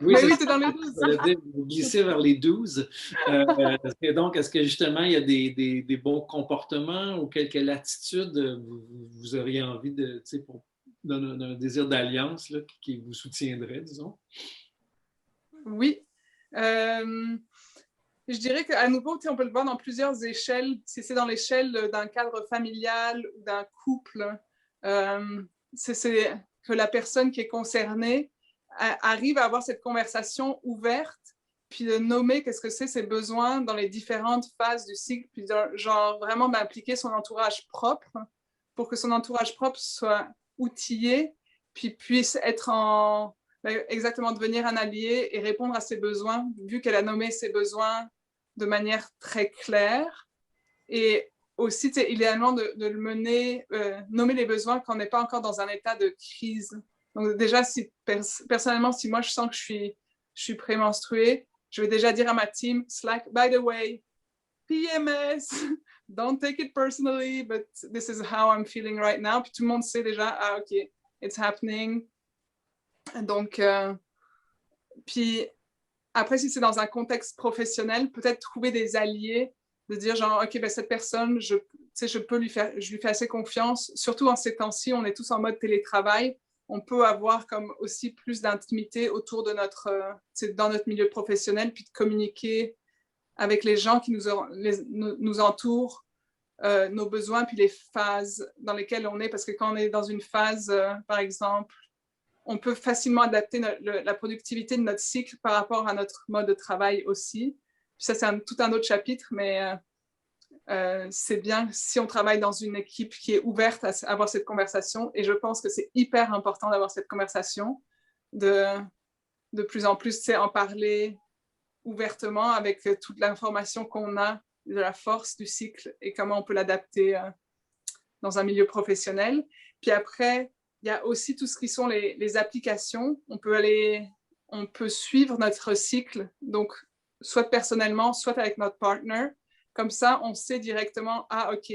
Oui, oui, tu es dans les 12. Vous glissez vers les 12. Donc, est-ce que justement, il y a des bons comportements ou quelle attitude vous auriez envie de, tu sais, pour d'un désir d'alliance qui vous soutiendrait, disons? Oui. Je dirais qu'à nouveau, on peut le voir dans plusieurs échelles. Si c'est dans l'échelle d'un cadre familial ou d'un couple, c'est que la personne qui est concernée arrive à avoir cette conversation ouverte, puis de nommer qu'est-ce que c'est ses besoins dans les différentes phases du cycle, puis genre vraiment d'impliquer son entourage propre pour que son entourage propre soit outillé, puis puisse être exactement devenir un allié et répondre à ses besoins, vu qu'elle a nommé ses besoins de manière très claire. Et aussi, idéalement, de le mener, nommer les besoins quand on n'est pas encore dans un état de crise. Donc déjà, personnellement, si moi je sens que je suis prémenstruée, je vais déjà dire à ma team, Slack, by the way, PMS, don't take it personally, but this is how I'm feeling right now. Puis tout le monde sait déjà, ah ok, it's happening. Donc, puis après, si c'est dans un contexte professionnel, peut-être trouver des alliés, de dire genre, ok, ben cette personne, je lui fais assez confiance. Surtout en ces temps-ci, on est tous en mode télétravail. On peut avoir comme aussi plus d'intimité autour de dans notre milieu professionnel, puis de communiquer avec les gens qui nous entourent, nos besoins, puis les phases dans lesquelles on est. Parce que quand on est dans une phase, par exemple, on peut facilement adapter la productivité de notre cycle par rapport à notre mode de travail aussi. Puis ça, c'est tout un autre chapitre, mais c'est bien si on travaille dans une équipe qui est ouverte à avoir cette conversation. Et je pense que c'est hyper important d'avoir cette conversation, de plus en plus, en parler ouvertement avec toute l'information qu'on a de la force du cycle et comment on peut l'adapter dans un milieu professionnel. Puis après, il y a aussi tout ce qui sont les applications. On peut suivre notre cycle, donc soit personnellement, soit avec notre partner. Comme ça, on sait directement, ah ok,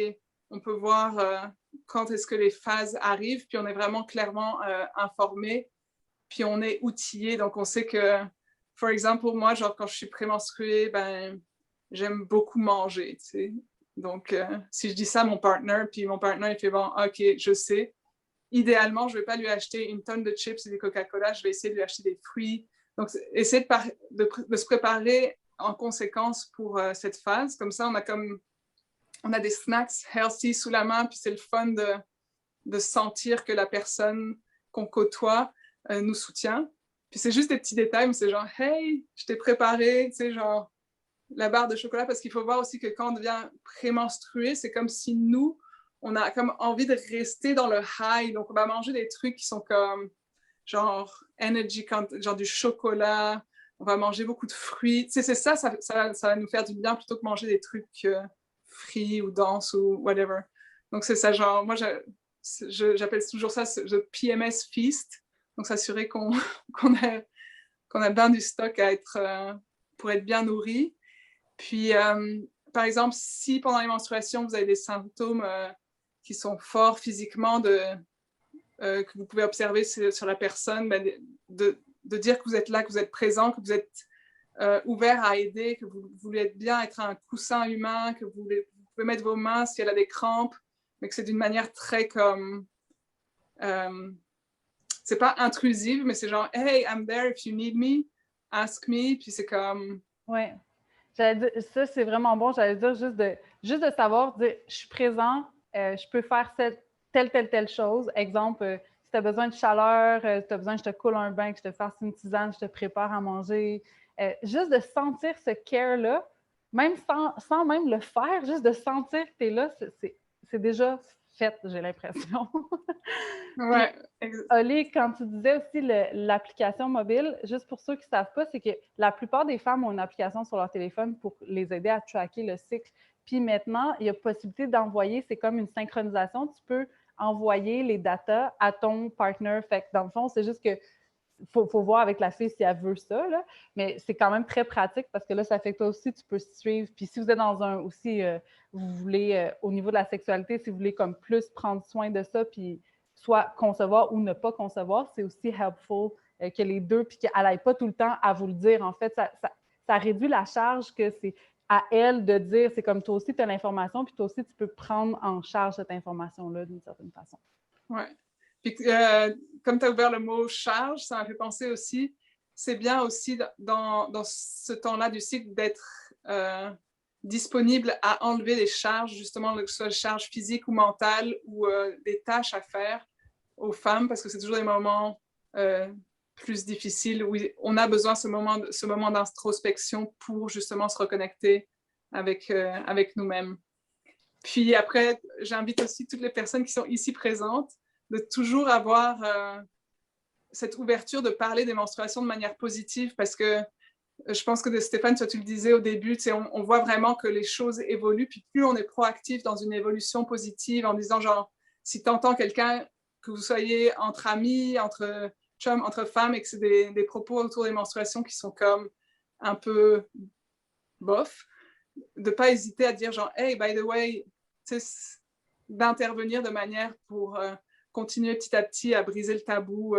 on peut voir quand est-ce que les phases arrivent, puis on est vraiment clairement informé, puis on est outillé. Donc on sait que, par exemple, moi, genre quand je suis prémenstruée, ben j'aime beaucoup manger, tu sais. Donc si je dis ça à mon partner, puis mon partner il fait bon, ok, je sais. Idéalement, je ne vais pas lui acheter une tonne de chips et des Coca-Cola, je vais essayer de lui acheter des fruits. Donc, essayer de se préparer en conséquence pour cette phase. Comme ça, on a des snacks healthy sous la main, puis c'est le fun de sentir que la personne qu'on côtoie nous soutient. Puis c'est juste des petits détails, mais c'est genre, hey, je t'ai préparé, tu sais, genre, la barre de chocolat, parce qu'il faut voir aussi que quand on devient prémenstrué, c'est comme si nous, on a comme envie de rester dans le high. Donc, on va manger des trucs qui sont comme genre energy, genre du chocolat, on va manger beaucoup de fruits. C'est ça va nous faire du bien plutôt que manger des trucs frits ou denses ou whatever. Donc c'est ça, genre, moi j'appelle toujours ça le PMS feast, donc s'assurer qu'on a bien du stock pour être bien nourri. Puis, par exemple, si pendant les menstruations, vous avez des symptômes qui sont forts physiquement que vous pouvez observer sur la personne, ben, de dire que vous êtes là, que vous êtes présent, que vous êtes ouvert à aider, que vous voulez bien être un coussin humain, que vous pouvez mettre vos mains si elle a des crampes, mais que c'est d'une manière très comme... c'est pas intrusive, mais c'est genre « Hey, I'm there if you need me, ask me », puis c'est comme... Ouais. Ça, c'est vraiment bon. J'allais dire juste de savoir, dire je suis présent, je peux faire telle chose. Exemple, si tu as besoin de chaleur, si tu as besoin que je te coule un bain, que je te fasse une tisane, je te prépare à manger. Juste de sentir ce care-là, même sans même le faire, juste de sentir que tu es là, c'est déjà fait, j'ai l'impression. Ouais. Oli, quand tu disais aussi l'application mobile, juste pour ceux qui ne savent pas, c'est que la plupart des femmes ont une application sur leur téléphone pour les aider à tracker le cycle. Puis maintenant, il y a possibilité d'envoyer, c'est comme une synchronisation, tu peux envoyer les datas à ton partner. Fait que dans le fond, c'est juste que faut voir avec la fille si elle veut ça, là. Mais c'est quand même très pratique parce que là, ça fait que toi aussi, tu peux suivre. Puis si vous êtes dans vous voulez, au niveau de la sexualité, si vous voulez comme plus prendre soin de ça, puis soit concevoir ou ne pas concevoir, c'est aussi helpful que les deux, puis qu'elle n'aille pas tout le temps à vous le dire. En fait, ça réduit la charge que c'est à elle de dire, c'est comme toi aussi, tu as l'information, puis toi aussi, tu peux prendre en charge cette information-là d'une certaine façon. Ouais. Puis, comme tu as ouvert le mot charge, ça m'a fait penser aussi, c'est bien aussi dans ce temps-là du cycle d'être disponible à enlever les charges, justement, que ce soit des charges physiques ou mentales ou des tâches à faire aux femmes, parce que c'est toujours des moments plus difficiles où on a besoin de ce moment d'introspection pour justement se reconnecter avec nous-mêmes. Puis après, j'invite aussi toutes les personnes qui sont ici présentes de toujours avoir cette ouverture de parler des menstruations de manière positive, parce que je pense que Stéphane, toi, tu le disais au début, on voit vraiment que les choses évoluent, puis plus on est proactif dans une évolution positive en disant genre, si tu entends quelqu'un, que vous soyez entre amis, entre chums, entre femmes, et que c'est des propos autour des menstruations qui sont comme un peu bof, de ne pas hésiter à dire genre, hey, by the way, d'intervenir de manière pour continuer petit à petit à briser le tabou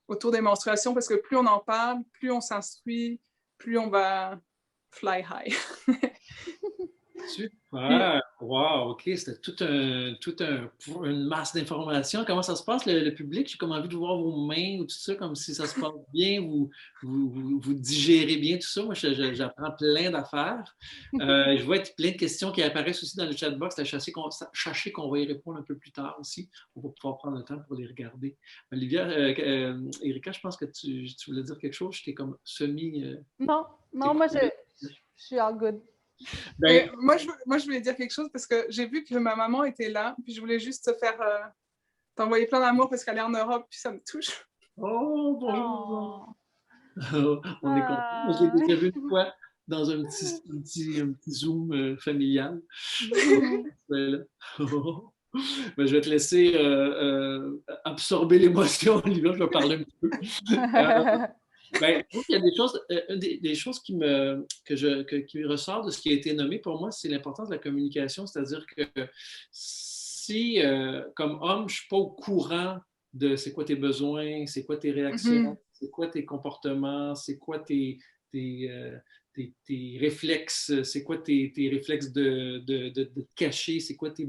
autour des menstruations, parce que plus on en parle, plus on s'instruit, plus on va fly high. Super! Wow! OK, c'était une masse d'informations. Comment ça se passe, le public? J'ai comme envie de voir vos mains ou tout ça, comme si ça se passe bien, vous digérez bien tout ça. Moi, j'apprends plein d'affaires. Je vois plein de questions qui apparaissent aussi dans le chat box. Sachez qu'on va y répondre un peu plus tard aussi. On va pouvoir prendre le temps pour les regarder. Olivia, Erika, je pense que tu voulais dire quelque chose. J'étais comme Non, moi, je suis all good. Ben, moi, je voulais dire quelque chose parce que j'ai vu que ma maman était là, puis je voulais juste te faire t'envoyer plein d'amour parce qu'elle est en Europe, puis ça me touche. Oh, bonjour! Oh. On est content. Je l'ai déjà vu une fois dans un petit Zoom familial. Ben, je vais te laisser absorber l'émotion, Olivia, je vais parler un petit peu. Ben, il y a des choses, des choses qui ressortent de ce qui a été nommé pour moi, c'est l'importance de la communication, c'est-à-dire que si, comme homme, je ne suis pas au courant de c'est quoi tes besoins, c'est quoi tes réactions, c'est quoi tes comportements, c'est quoi tes réflexes, c'est quoi tes réflexes de te cacher, c'est quoi si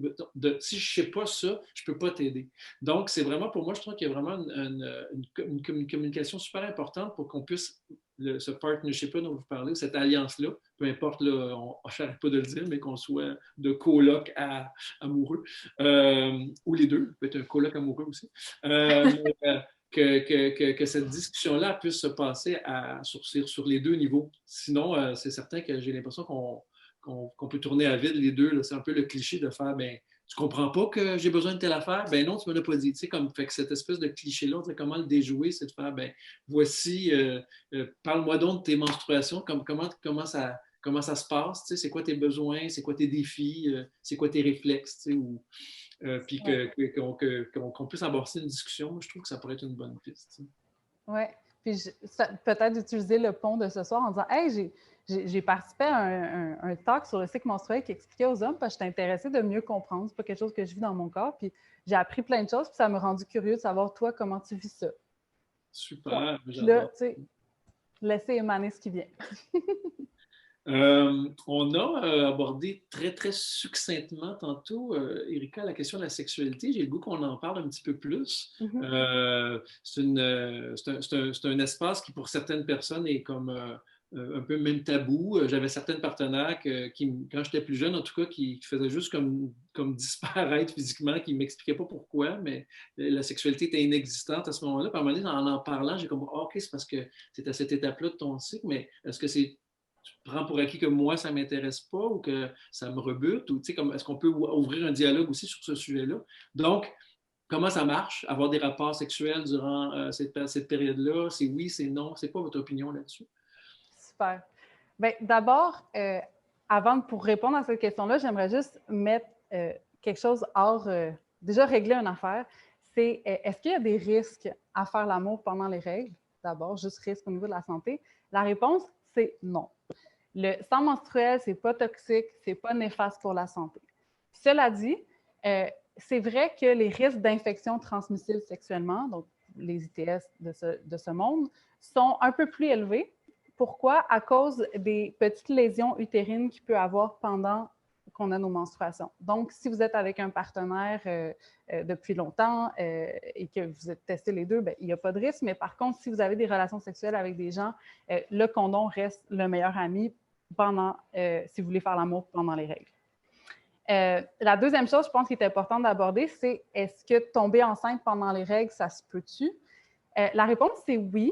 je ne sais pas ça, je ne peux pas t'aider. Donc, c'est vraiment, pour moi, je trouve qu'il y a vraiment une communication super importante pour qu'on puisse, ce partnership-là dont vous parlez, cette alliance-là, peu importe, là, je n'arrête pas de le dire, mais qu'on soit de coloc à amoureux, ou les deux, peut être un coloc amoureux aussi, que cette discussion-là puisse se passer sur les deux niveaux. Sinon, c'est certain que j'ai l'impression qu'on peut tourner à vide les deux. C'est un peu le cliché de faire, ben, Tu comprends pas que j'ai besoin de telle affaire? Ben non, tu me l'as pas dit. Tu sais, comme, fait que cette espèce de cliché-là, comment le déjouer, c'est de faire, ben voici, parle-moi donc de tes menstruations, comment ça se passe, tu sais, c'est quoi tes besoins, c'est quoi tes défis, c'est quoi tes réflexes, tu sais, puis qu'on puisse amorcer une discussion. Moi, je trouve que ça pourrait être une bonne piste. Oui. Puis peut-être utiliser le pont de ce soir en disant « Hey, j'ai participé à un talk sur le cycle menstruel qui expliquait aux hommes parce que j'étais intéressée de mieux comprendre. C'est pas quelque chose que je vis dans mon corps. Puis j'ai appris plein de choses, puis ça m'a rendu curieux de savoir, toi, comment tu vis ça. » Super. Puis là, tu sais, laisser émaner ce qui vient. On a abordé très, très succinctement tantôt, Erika, la question de la sexualité. J'ai le goût qu'on en parle un petit peu plus. C'est un espace qui, pour certaines personnes, est comme un peu même tabou. J'avais certaines partenaires qui, quand j'étais plus jeune, en tout cas, qui faisaient juste comme disparaître physiquement, qui ne m'expliquaient pas pourquoi, mais la sexualité était inexistante à ce moment-là. Puis à un moment donné, en parlant, j'ai comme, OK, c'est parce que c'est à cette étape-là de ton cycle, mais est-ce que tu prends pour acquis que moi, ça ne m'intéresse pas ou que ça me rebute? Ou, est-ce qu'on peut ouvrir un dialogue aussi sur ce sujet-là? Donc, comment ça marche, avoir des rapports sexuels durant cette période-là? C'est oui, c'est non. C'est quoi votre opinion là-dessus? Super. Bien, d'abord, pour répondre à cette question-là, j'aimerais juste mettre quelque chose hors... déjà, régler une affaire. C'est, est-ce qu'il y a des risques à faire l'amour pendant les règles? D'abord, juste risque au niveau de la santé. La réponse, c'est non. Le sang menstruel, c'est pas toxique, c'est pas néfaste pour la santé. Cela dit, c'est vrai que les risques d'infection transmissible sexuellement, donc les ITS de ce monde, sont un peu plus élevés. Pourquoi? À cause des petites lésions utérines qu'il peut avoir pendant qu'on a nos menstruations. Donc, si vous êtes avec un partenaire depuis longtemps et que vous êtes testés les deux, bien, il n'y a pas de risque. Mais par contre, si vous avez des relations sexuelles avec des gens, le condom reste le meilleur ami si vous voulez faire l'amour pendant les règles. La deuxième chose, je pense, qui est importante d'aborder, c'est est-ce que tomber enceinte pendant les règles, ça se peut-tu? La réponse, c'est oui,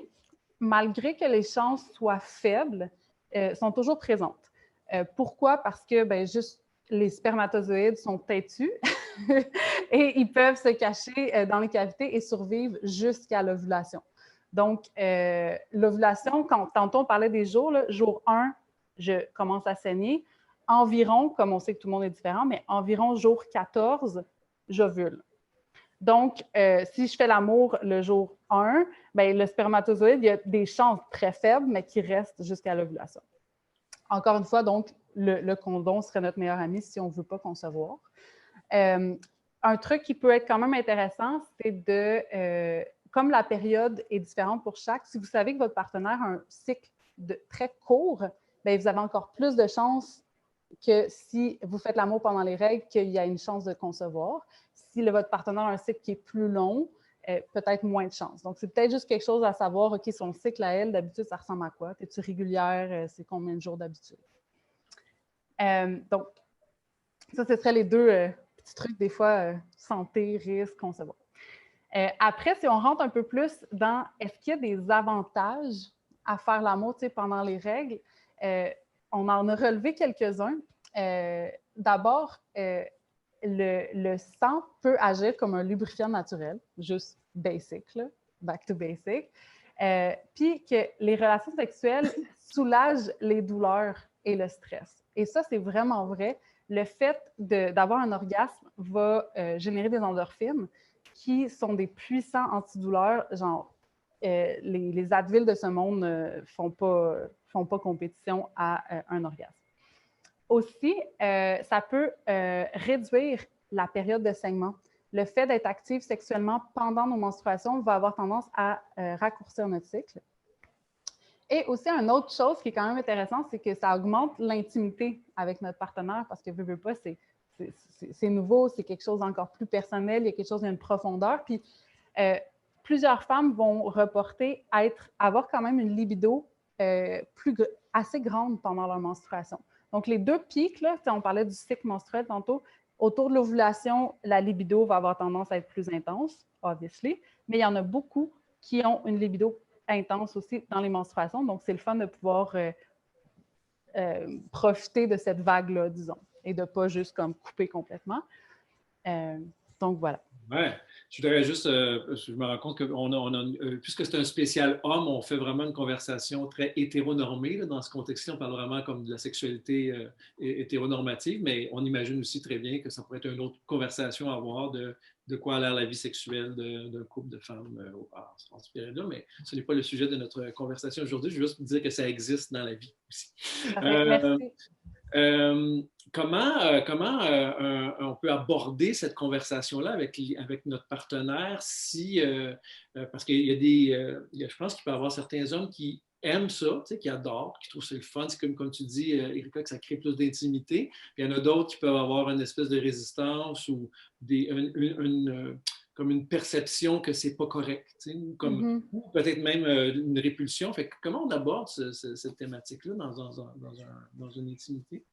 malgré que les chances soient faibles, sont toujours présentes. Pourquoi? Parce que juste les spermatozoïdes sont têtus et ils peuvent se cacher dans les cavités et survivre jusqu'à l'ovulation. Donc, l'ovulation, tantôt on parlait des jours, là, jour 1, je commence à saigner. Environ, comme on sait que tout le monde est différent, mais environ jour 14, j'ovule. Donc, si je fais l'amour le jour 1, bien, le spermatozoïde, il y a des chances très faibles, mais qui restent jusqu'à l'ovulation. Encore une fois, donc, le condom serait notre meilleur ami si on ne veut pas concevoir. Un truc qui peut être quand même intéressant, c'est comme la période est différente pour chaque, si vous savez que votre partenaire a un cycle très court, bien, vous avez encore plus de chances que si vous faites l'amour pendant les règles, qu'il y a une chance de concevoir. Si votre partenaire a un cycle qui est plus long, peut-être moins de chance. Donc, c'est peut-être juste quelque chose à savoir, OK, son cycle à elle, d'habitude, ça ressemble à quoi? Es-tu régulière? C'est combien de jours d'habitude? Donc, ça, ce seraient les deux petits trucs, des fois, santé, risque, concevoir. Après, si on rentre un peu plus dans est-ce qu'il y a des avantages à faire l'amour pendant les règles, on en a relevé quelques-uns. D'abord, le sang peut agir comme un lubrifiant naturel, juste basic, là, back to basic. Puis que les relations sexuelles soulagent les douleurs et le stress. Et ça, c'est vraiment vrai. Le fait d'avoir un orgasme va générer des endorphines qui sont des puissants antidouleurs, genre les Advil de ce monde ne font pas compétition à un orgasme. Aussi, ça peut réduire la période de saignement. Le fait d'être active sexuellement pendant nos menstruations va avoir tendance à raccourcir notre cycle. Et aussi, une autre chose qui est quand même intéressante, c'est que ça augmente l'intimité avec notre partenaire parce que, veux pas, c'est nouveau, c'est quelque chose d'encore plus personnel, il y a quelque chose d'une profondeur. Puis, plusieurs femmes vont reporter avoir quand même une libido assez grande pendant leur menstruation. Donc, les deux pics, là, on parlait du cycle menstruel tantôt, autour de l'ovulation, la libido va avoir tendance à être plus intense, obviously, mais il y en a beaucoup qui ont une libido intense aussi dans les menstruations. Donc, c'est le fun de pouvoir profiter de cette vague-là, disons, et de ne pas juste comme couper complètement. Donc, voilà. Ouais. Je voudrais juste, je me rends compte que puisque c'est un spécial homme, on fait vraiment une conversation très hétéronormée. Là, dans ce contexte-ci, on parle vraiment comme de la sexualité hétéronormative, mais on imagine aussi très bien que ça pourrait être une autre conversation à avoir de quoi a l'air la vie sexuelle d'un couple de femmes en ce période-là, mais ce n'est pas le sujet de notre conversation aujourd'hui. Je veux juste dire que ça existe dans la vie aussi. Merci. Comment on peut aborder cette conversation-là avec notre partenaire si, parce qu'il y a je pense qu'il peut y avoir certains hommes qui aiment ça, qui adorent, qui trouvent ça le fun. C'est comme tu dis, Erika, que ça crée plus d'intimité. Puis il y en a d'autres qui peuvent avoir une espèce de résistance ou comme une perception que c'est pas correct, ou peut-être même une répulsion. Fait que comment on aborde cette thématique-là dans une intimité?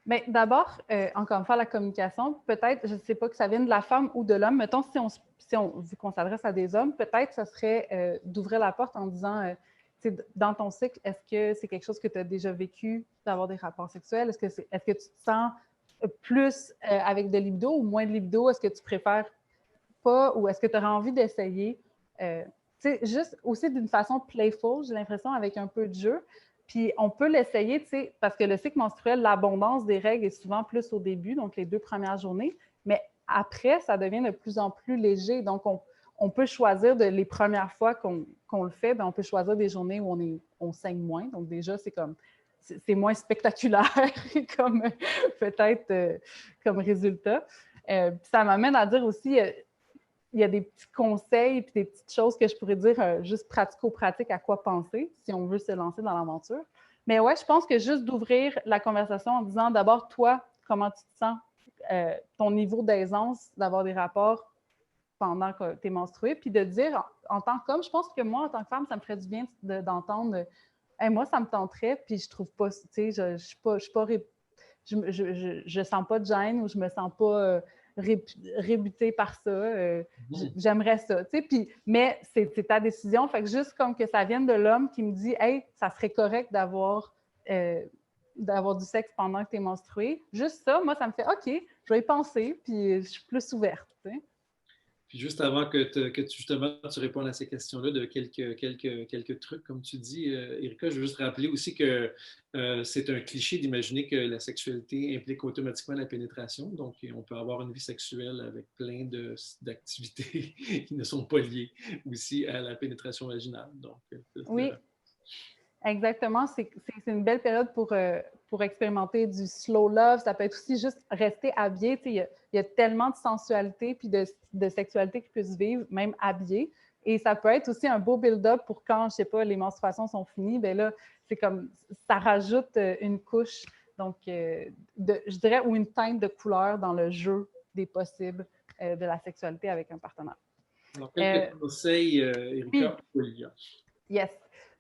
Bien, d'abord, encore une fois, la communication, peut-être, je ne sais pas que ça vienne de la femme ou de l'homme. Mettons, vu qu'on s'adresse à des hommes, peut-être ça serait d'ouvrir la porte en disant, dans ton cycle, est-ce que c'est quelque chose que tu as déjà vécu, d'avoir des rapports sexuels? Est-ce que tu te sens plus avec de libido ou moins de libido? Est-ce que tu préfères pas ou est-ce que tu auras envie d'essayer? Juste aussi d'une façon playful, j'ai l'impression, avec un peu de jeu. Puis on peut l'essayer, parce que le cycle menstruel, l'abondance des règles est souvent plus au début, donc les 2 premières journées, mais après, ça devient de plus en plus léger. Donc, on peut choisir les premières fois qu'on le fait, on peut choisir des journées où on saigne moins. Donc, déjà, c'est moins spectaculaire comme peut-être comme résultat. Ça m'amène à dire aussi, il y a des petits conseils et des petites choses que je pourrais dire juste pratico-pratique à quoi penser si on veut se lancer dans l'aventure. Mais ouais, je pense que juste d'ouvrir la conversation en disant d'abord, toi, comment tu te sens, ton niveau d'aisance d'avoir des rapports pendant que tu es menstruée, puis de dire en tant qu'homme, je pense que moi, en tant que femme, ça me ferait du bien d'entendre hey, moi, ça me tenterait, puis je trouve pas, tu sais, je sens pas de gêne ou je me sens pas rébutée par ça. J'aimerais ça, tu sais. Mais c'est ta décision. Fait que juste comme que ça vienne de l'homme qui me dit « Hey, ça serait correct d'avoir du sexe pendant que tu es menstruée. » Juste ça, moi, ça me fait « OK, je vais y penser, puis je suis plus ouverte. » Puis juste avant que tu répondes à ces questions-là de quelques trucs, comme tu dis, Erika, je veux juste rappeler aussi que c'est un cliché d'imaginer que la sexualité implique automatiquement la pénétration. Donc, on peut avoir une vie sexuelle avec plein d'activités qui ne sont pas liées aussi à la pénétration vaginale. Donc, oui, exactement. C'est une belle période pour expérimenter du slow love. Ça peut être aussi juste rester habillé. Il y a tellement de sensualité puis de sexualité qui peut se vivre, même habillé. Et ça peut être aussi un beau build-up pour quand, je sais pas, les menstruations sont finies. Bien là, c'est comme, ça rajoute une couche, donc, je dirais, ou une teinte de couleur dans le jeu des possibles de la sexualité avec un partenaire. Alors, quelques conseils, Erika, pour Olivia. Yes.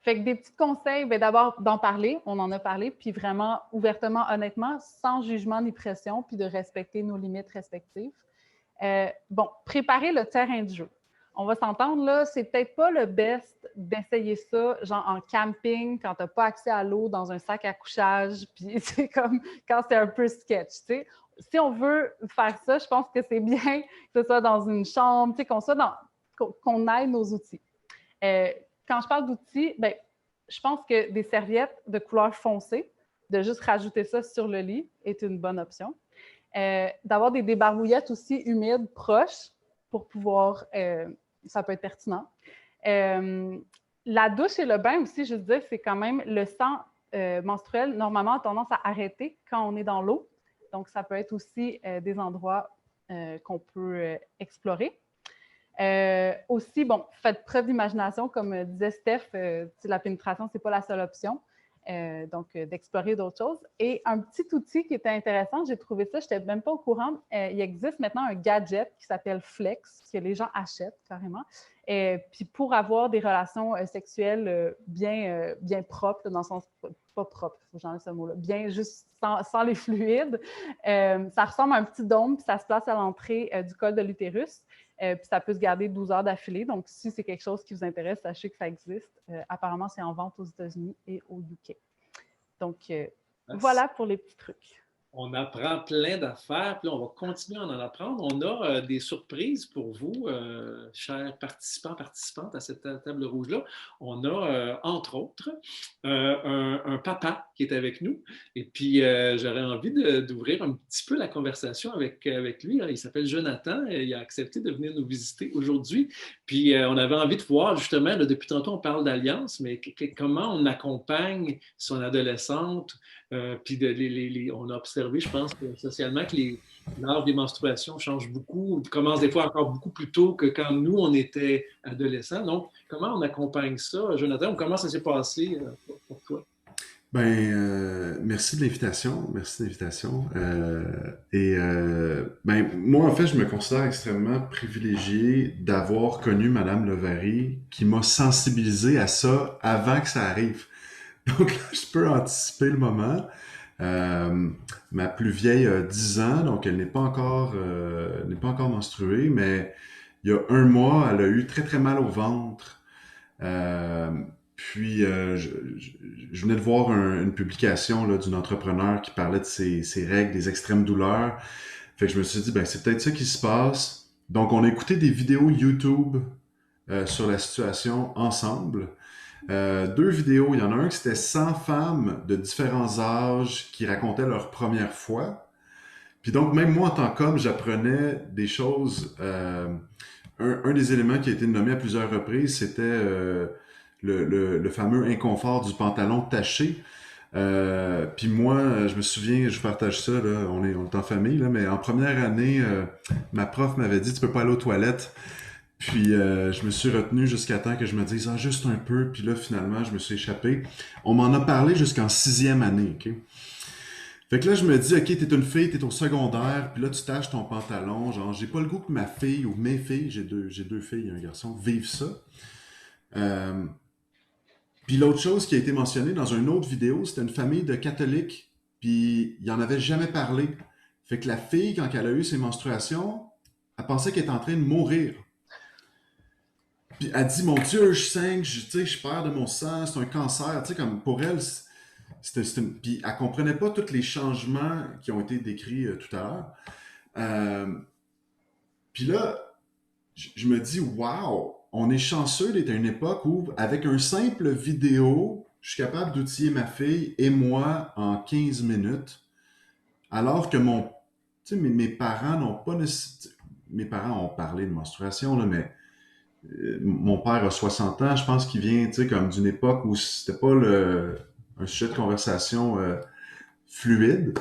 Fait que des petits conseils, bien d'abord d'en parler, on en a parlé, puis vraiment ouvertement, honnêtement, sans jugement ni pression, puis de respecter nos limites respectives. Bon, préparer le terrain de jeu. On va s'entendre, là, c'est peut-être pas le best d'essayer ça, genre en camping, quand t'as pas accès à l'eau, dans un sac à couchage, puis c'est comme quand c'est un peu sketch, tu sais. Si on veut faire ça, je pense que c'est bien que ce soit dans une chambre, tu sais, qu'on aille nos outils. Quand je parle d'outils, ben, je pense que des serviettes de couleur foncée, de juste rajouter ça sur le lit est une bonne option. D'avoir des débarbouillettes aussi humides proches pour pouvoir, ça peut être pertinent. La douche et le bain aussi, je veux dire, c'est quand même le sang menstruel, normalement, a tendance à arrêter quand on est dans l'eau. Donc, ça peut être aussi des endroits qu'on peut explorer. Aussi, bon, faites preuve d'imagination, comme disait Steph, la pénétration, c'est pas la seule option. Donc, d'explorer d'autres choses. Et un petit outil qui était intéressant, j'ai trouvé ça, je n'étais même pas au courant. Il existe maintenant un gadget qui s'appelle Flex, que les gens achètent carrément. Puis pour avoir des relations sexuelles bien propres, dans le sens, pas propre, il faut que j'enlève ce mot-là, bien juste sans les fluides. Ça ressemble à un petit dôme, puis ça se place à l'entrée du col de l'utérus. Puis ça peut se garder 12 heures d'affilée. Donc, si c'est quelque chose qui vous intéresse, sachez que ça existe. Apparemment, c'est en vente aux États-Unis et au UK. Donc, voilà pour les petits trucs. On apprend plein d'affaires, puis on va continuer à en apprendre. On a des surprises pour vous, chers participants, participantes à cette table rouge-là. On a, entre autres, un papa qui est avec nous. Et puis, j'aurais envie d'ouvrir un petit peu la conversation avec lui. Il s'appelle Jonathan et il a accepté de venir nous visiter aujourd'hui. Puis, on avait envie de voir, justement, là, depuis tantôt, on parle d'alliance, mais comment on accompagne son adolescente. Puis on a observé, je pense, socialement, que l'âge des menstruations change beaucoup, commence des fois encore beaucoup plus tôt que quand nous, on était adolescents. Donc, comment on accompagne ça, Jonathan, ou comment ça s'est passé pour toi? Merci de l'invitation. Merci de l'invitation. Moi, en fait, je me considère extrêmement privilégié d'avoir connu Madame Levary qui m'a sensibilisé à ça avant que ça arrive. Donc là, je peux anticiper le moment. Ma plus vieille a 10 ans, donc elle n'est pas encore menstruée, mais il y a 1 mois, elle a eu très très mal au ventre. Je venais de voir une publication là, d'une entrepreneur qui parlait de ses règles, des extrêmes douleurs. Fait que je me suis dit, c'est peut-être ça qui se passe. Donc, on a écouté des vidéos YouTube sur la situation ensemble. 2 vidéos, il y en a un qui c'était 100 femmes de différents âges qui racontaient leur première fois. Puis donc, même moi, en tant qu'homme, j'apprenais des choses. Un des éléments qui a été nommé à plusieurs reprises, c'était le fameux inconfort du pantalon taché. Puis moi, je me souviens, je partage ça, là, on est en famille, là, mais en première année, ma prof m'avait dit « Tu peux pas aller aux toilettes ». Puis je me suis retenu jusqu'à temps que je me dise « Ah, juste un peu ». Puis là, finalement, je me suis échappé. On m'en a parlé jusqu'en 6e année, OK? Fait que là, je me dis « Ok, t'es une fille, t'es au secondaire, puis là, tu tâches ton pantalon. Genre, j'ai pas le goût que ma fille ou mes filles, j'ai deux filles et un garçon, vivent ça. » Puis l'autre chose qui a été mentionnée dans une autre vidéo, c'était une famille de catholiques, puis il en avait jamais parlé. Fait que la fille, quand elle a eu ses menstruations, elle pensait qu'elle était en train de mourir. Puis elle dit, mon Dieu, je saigne, je perds de mon sang, c'est un cancer. Tu sais, comme pour elle, puis elle comprenait pas tous les changements qui ont été décrits tout à l'heure. Puis là, je me dis, wow, on est chanceux d'être à une époque où, avec un simple vidéo, je suis capable d'outiller ma fille et moi en 15 minutes, alors que mes parents n'ont pas nécessairement... Mes parents ont parlé de menstruation, là, mais mon père a 60 ans, je pense qu'il vient comme d'une époque où c'était pas un sujet de conversation fluide.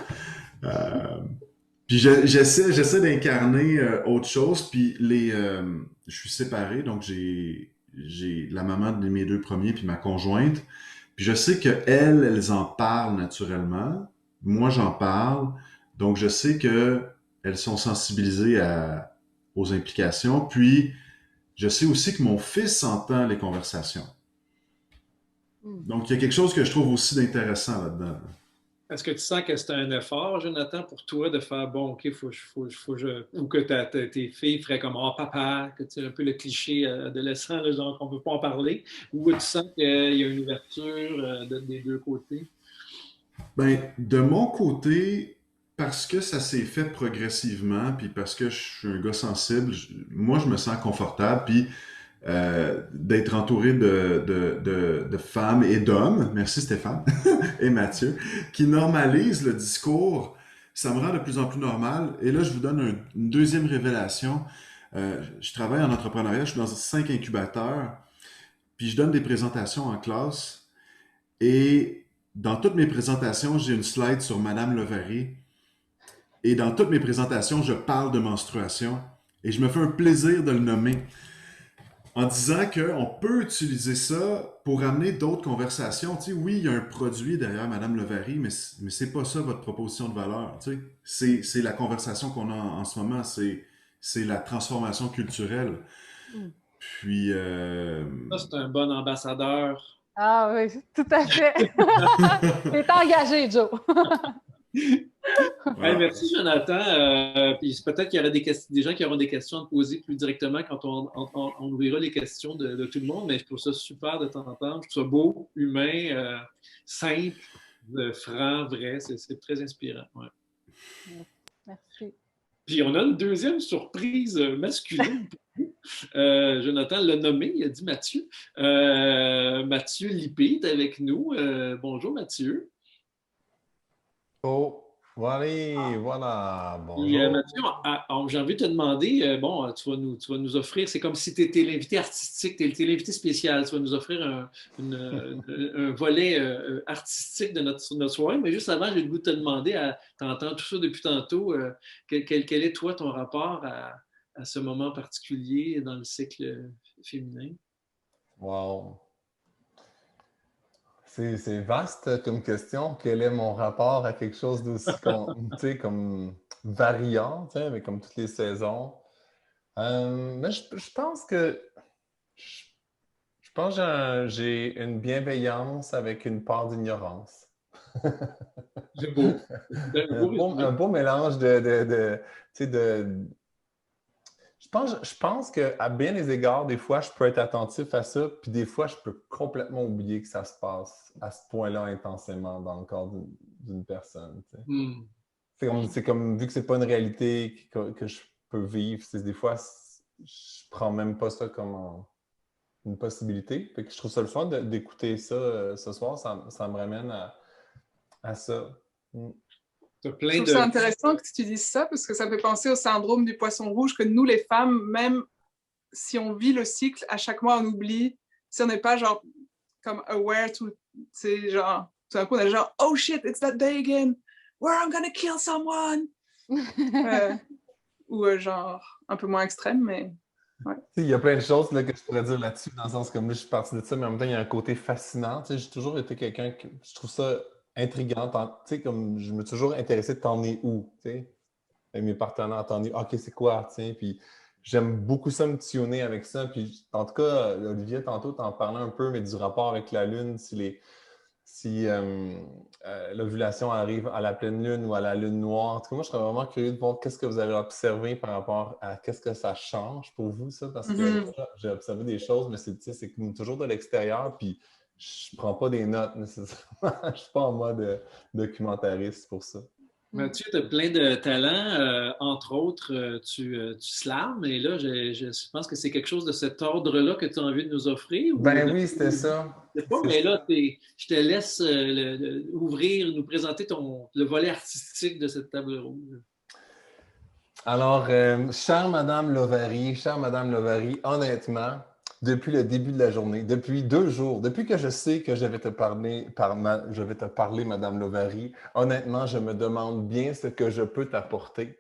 Puis j'essaie d'incarner autre chose, puis je suis séparé, donc j'ai la maman de mes 2 premiers, puis ma conjointe, puis je sais qu'elles en parlent naturellement, moi j'en parle, donc je sais qu'elles sont sensibilisées aux implications, puis je sais aussi que mon fils entend les conversations. Donc il y a quelque chose que je trouve aussi d'intéressant là-dedans. Est-ce que tu sens que c'est un effort, Jonathan, pour toi de faire bon, OK, ou que tes filles feraient comme oh papa, que tu es un peu le cliché adolescent, là, genre qu'on ne peut pas en parler, ou tu sens qu'il y a une ouverture des 2 côtés? De mon côté, parce que ça s'est fait progressivement, puis parce que je suis un gars sensible, moi je me sens confortable, puis d'être entouré de femmes et d'hommes, merci Stéphane et Mathieu, qui normalisent le discours, ça me rend de plus en plus normal. Et là, je vous donne une deuxième révélation. Je travaille en entrepreneuriat, je suis dans 5 incubateurs, puis je donne des présentations en classe, et dans toutes mes présentations, j'ai une slide sur Madame Levary, et dans toutes mes présentations, je parle de menstruation, et je me fais un plaisir de le nommer, en disant qu'on peut utiliser ça pour amener d'autres conversations. Tu sais, oui, il y a un produit derrière Madame Levary, mais c'est pas ça votre proposition de valeur. Tu sais. C'est la conversation qu'on a en ce moment, c'est la transformation culturelle. Puis... Ça, c'est un bon ambassadeur. Ah oui, tout à fait. T'es engagé, Joe. Ouais, merci, Jonathan. Puis peut-être qu'il y aura des gens qui auront des questions à te poser plus directement quand on ouvrira les questions de tout le monde. Mais je trouve ça super de t'entendre. Je trouve ça beau, humain, simple, franc, vrai. C'est très inspirant. Ouais. Merci. Puis on a une deuxième surprise masculine. Jonathan l'a nommé, il a dit Mathieu. Mathieu Lippé est avec nous. Bonjour Mathieu. Oh, voilà, bonjour. Et, Mathieu, j'ai envie de te demander, bon, tu vas nous offrir, c'est comme si tu étais l'invité artistique, tu étais l'invité spécial, tu vas nous offrir un volet artistique de notre soirée, mais juste avant, j'ai le goût de te demander, t'entends tout ça depuis tantôt, quel est toi ton rapport à ce moment particulier dans le cycle féminin? Wow. C'est vaste comme question. Quel est mon rapport à quelque chose d'aussi comme variant, mais comme toutes les saisons? Mais je pense que j'ai une bienveillance avec une part d'ignorance. C'est beau. Un beau mélange Je pense qu'à bien des égards, des fois, je peux être attentif à ça, puis des fois, je peux complètement oublier que ça se passe à ce point-là intensément dans le corps d'une personne. C'est comme, vu que c'est pas une réalité que je peux vivre, des fois, je prends même pas ça comme une possibilité. Fait que je trouve ça le fun d'écouter ça ce soir, ça me ramène à ça. Je trouve ça intéressant que tu dises ça parce que ça me fait penser au syndrome du poisson rouge que nous, les femmes, même si on vit le cycle, à chaque mois, on oublie. Si on n'est pas genre comme aware, c'est genre, tout d'un coup, on est genre, oh shit, it's that day again, where I'm gonna kill someone. Ou genre un peu moins extrême, mais... Ouais. Il y a plein de choses là, que je pourrais dire là-dessus, dans le sens comme là, je suis partie de ça, mais en même temps, il y a un côté fascinant. J'ai toujours été quelqu'un que je trouve ça intriguant. Comme je me suis toujours intéressé de t'en es où, avec mes partenaires, t'en es OK, c'est quoi, puis j'aime beaucoup ça me tuner avec ça. Puis en tout cas, Olivier, tantôt, t'en parlais un peu, mais du rapport avec la Lune, si l'ovulation arrive à la pleine lune ou à la lune noire. En tout cas, moi, je serais vraiment curieux de voir qu'est-ce que vous avez observé par rapport à qu'est-ce que ça change pour vous, ça, parce que j'ai observé des choses, mais c'est toujours de l'extérieur, puis je prends pas des notes nécessairement. Je suis pas en mode documentariste pour ça. Mathieu, tu as plein de talents. Entre autres, tu slams. Et là, je pense que c'est quelque chose de cet ordre-là que tu as envie de nous offrir. Oui, c'était ça. Je sais pas, mais là, je te laisse nous présenter le volet artistique de cette table ronde. Alors, chère Madame Lovary, honnêtement, depuis le début de la journée, depuis 2 jours, depuis que je sais que je vais te parler, Madame Lovary, honnêtement, je me demande bien ce que je peux t'apporter.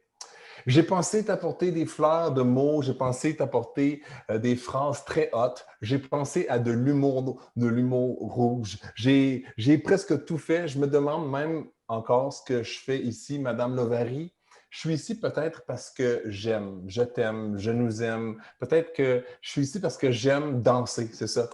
J'ai pensé t'apporter des fleurs de mots, j'ai pensé t'apporter des phrases très hautes, j'ai pensé à de l'humour rouge. J'ai presque tout fait. Je me demande même encore ce que je fais ici, Madame Lovary. Je suis ici peut-être parce que j'aime, je t'aime, je nous aime. Peut-être que je suis ici parce que j'aime danser, c'est ça.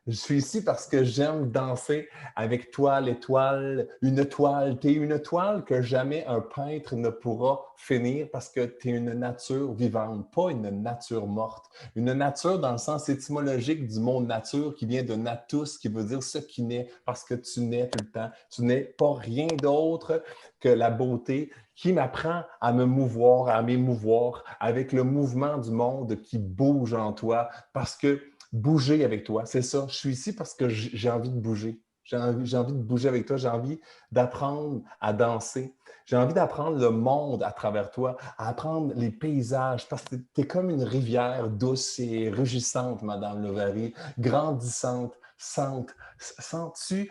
Je suis ici parce que j'aime danser avec toi, l'étoile, une toile. Tu es une toile que jamais un peintre ne pourra finir parce que tu es une nature vivante, pas une nature morte. Une nature dans le sens étymologique du mot nature qui vient de natus, qui veut dire ce qui naît, parce que tu nais tout le temps. Tu n'es pas rien d'autre que la beauté qui m'apprend à me mouvoir, à m'émouvoir avec le mouvement du monde qui bouge en toi parce que bouger avec toi, c'est ça. Je suis ici parce que j'ai envie de bouger. J'ai envie de bouger avec toi. J'ai envie d'apprendre à danser. J'ai envie d'apprendre le monde à travers toi, à apprendre les paysages, parce que tu es comme une rivière douce et rugissante, Madame Lovary, grandissante. Sens-tu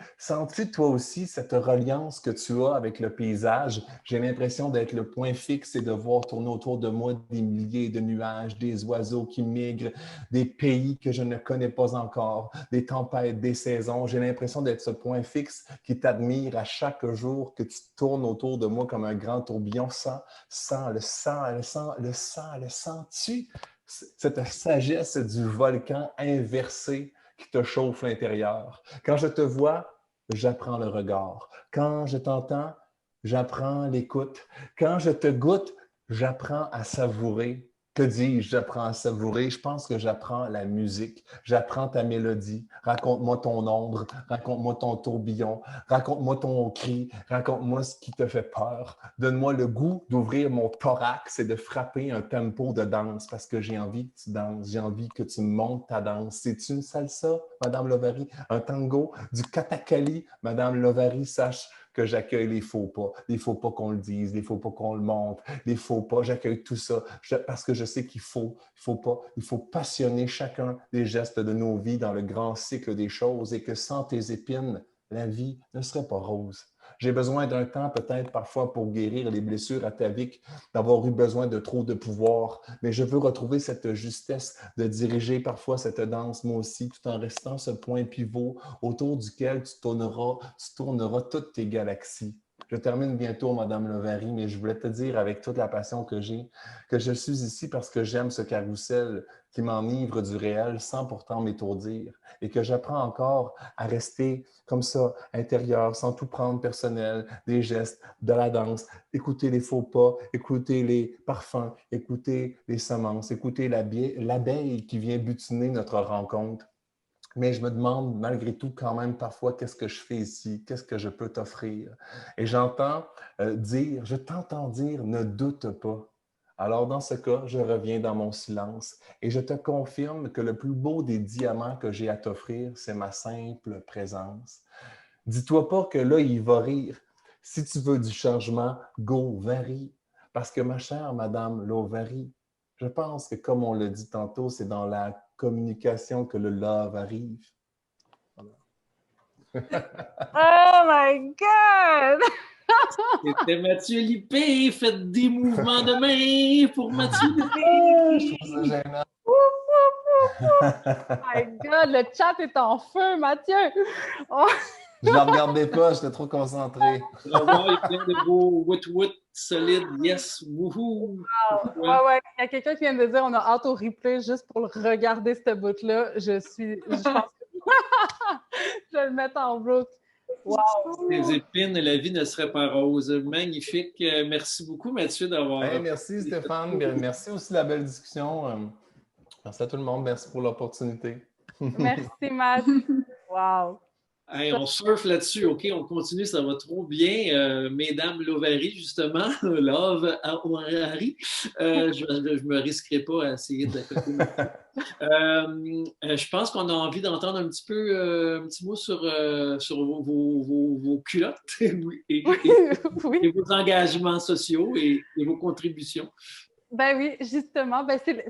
toi aussi cette reliance que tu as avec le paysage? J'ai l'impression d'être le point fixe et de voir tourner autour de moi des milliers de nuages, des oiseaux qui migrent, des pays que je ne connais pas encore, des tempêtes, des saisons. J'ai l'impression d'être ce point fixe qui t'admire à chaque jour que tu tournes autour de moi comme un grand tourbillon. Le sens-tu? Cette sagesse du volcan inversé qui te chauffe l'intérieur. Quand je te vois, j'apprends le regard. Quand je t'entends, j'apprends l'écoute. Quand je te goûte, j'apprends à savourer. Que dis-je? J'apprends à savourer. Je pense que j'apprends la musique. J'apprends ta mélodie. Raconte-moi ton ombre. Raconte-moi ton tourbillon. Raconte-moi ton cri. Raconte-moi ce qui te fait peur. Donne-moi le goût d'ouvrir mon thorax et de frapper un tempo de danse parce que j'ai envie que tu danses. J'ai envie que tu montes ta danse. C'est une salsa, Madame Lovary? Un tango? Du katakali? Madame Lovary, sache que j'accueille les faux pas qu'on le dise, les faux pas qu'on le montre, les faux pas, j'accueille tout ça parce que je sais qu'il faut passionner chacun des gestes de nos vies dans le grand cycle des choses et que sans tes épines, la vie ne serait pas rose. J'ai besoin d'un temps peut-être parfois pour guérir les blessures ataviques, d'avoir eu besoin de trop de pouvoir, mais je veux retrouver cette justesse de diriger parfois cette danse moi aussi, tout en restant ce point pivot autour duquel tu tourneras toutes tes galaxies. Je termine bientôt, Madame Lovary, mais je voulais te dire avec toute la passion que j'ai que je suis ici parce que j'aime ce carrousel qui m'enivre du réel sans pourtant m'étourdir et que j'apprends encore à rester comme ça, intérieur, sans tout prendre personnel, des gestes, de la danse, écouter les faux pas, écouter les parfums, écouter les semences, écouter l'abeille qui vient butiner notre rencontre. Mais je me demande malgré tout quand même parfois qu'est-ce que je fais ici, qu'est-ce que je peux t'offrir. Et je t'entends dire, ne doute pas. Alors dans ce cas, je reviens dans mon silence et je te confirme que le plus beau des diamants que j'ai à t'offrir, c'est ma simple présence. Dis-toi pas que là, il va rire. Si tu veux du changement, go, varie. Parce que ma chère Madame Lovary, je pense que comme on l'a dit tantôt, c'est dans la communication que le love arrive. Voilà. Oh my God! C'était Mathieu Lippé. Faites des mouvements de main pour Mathieu Lippé. Je trouve ça gênant. Oh my God, le chat est en feu, Mathieu! Oh. Je ne la regardais pas, j'étais trop concentré. Il y a plein de beaux woot solides. Yes, wouhou! Wow. Ouais. Il y a quelqu'un qui vient de dire on a auto-replay juste pour le regarder, ce bout-là. Je pense que je vais le mettre en boucle. Wow! Des épines, la vie ne serait pas rose. Magnifique. Merci beaucoup, Mathieu, d'avoir... Hey, merci, Stéphane. Merci aussi de la belle discussion. Merci à tout le monde. Merci pour l'opportunité. Merci, Matt. Wow! Hey, on surfe là-dessus, OK? On continue, ça va trop bien. Mesdames Lovary, justement, Love Harry. Je me risquerai pas à essayer de je pense qu'on a envie d'entendre un petit mot sur vos culottes et vos engagements sociaux et vos contributions. Ben oui, justement,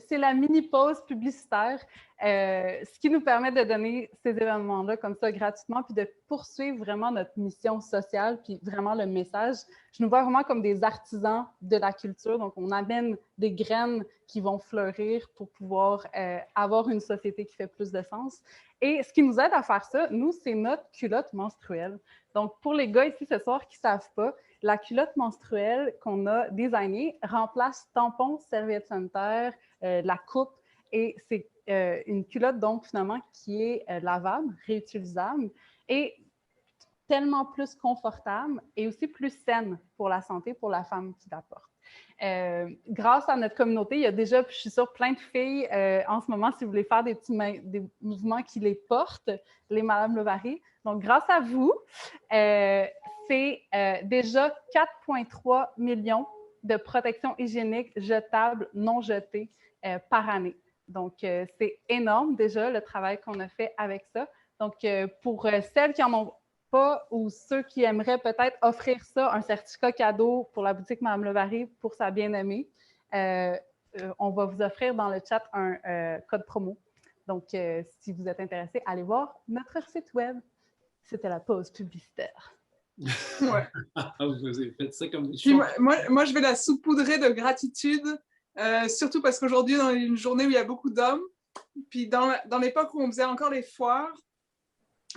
c'est la mini-pause publicitaire, ce qui nous permet de donner ces événements-là comme ça gratuitement, puis de poursuivre vraiment notre mission sociale, puis vraiment le message. Je nous vois vraiment comme des artisans de la culture, donc on amène des graines qui vont fleurir pour pouvoir avoir une société qui fait plus de sens. Et ce qui nous aide à faire ça, nous, c'est notre culotte menstruelle. Donc, pour les gars ici ce soir qui ne savent pas, la culotte menstruelle qu'on a designée remplace tampons, serviettes sanitaires, la coupe, et c'est une culotte donc finalement qui est lavable, réutilisable et tellement plus confortable et aussi plus saine pour la santé, pour la femme qui la porte. Grâce à notre communauté, il y a déjà, je suis sûre, plein de filles en ce moment, si vous voulez faire des mouvements qui les portent, les Madame Lovary. Donc, grâce à vous, c'est déjà 4,3 millions de protections hygiéniques jetables, non jetées par année. Donc, c'est énorme déjà le travail qu'on a fait avec ça. Donc, pour celles qui n'en ont pas ou ceux qui aimeraient peut-être offrir ça, un certificat cadeau pour la boutique Madame Lovary pour sa bien-aimée, on va vous offrir dans le chat un code promo. Donc, si vous êtes intéressé, allez voir notre site web. C'était la pause publicitaire. Ouais. Vous avez fait ça comme des choses. Moi, je vais la saupoudrer de gratitude, surtout parce qu'aujourd'hui, dans une journée où il y a beaucoup d'hommes, puis dans l'époque où on faisait encore les foires,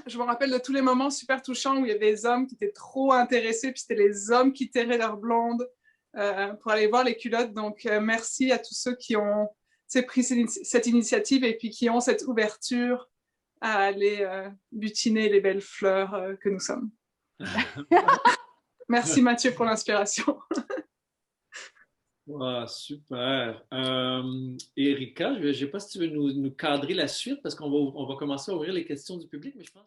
je me rappelle de tous les moments super touchants où il y avait des hommes qui étaient trop intéressés, puis c'était les hommes qui terraient leurs blondes pour aller voir les culottes. Donc, merci à tous ceux qui ont pris cette initiative et puis qui ont cette ouverture à aller butiner les belles fleurs que nous sommes. Merci Mathieu pour l'inspiration. Wow, super. Erika, je ne sais pas si tu veux nous cadrer la suite parce qu'on va commencer à ouvrir les questions du public, mais je pense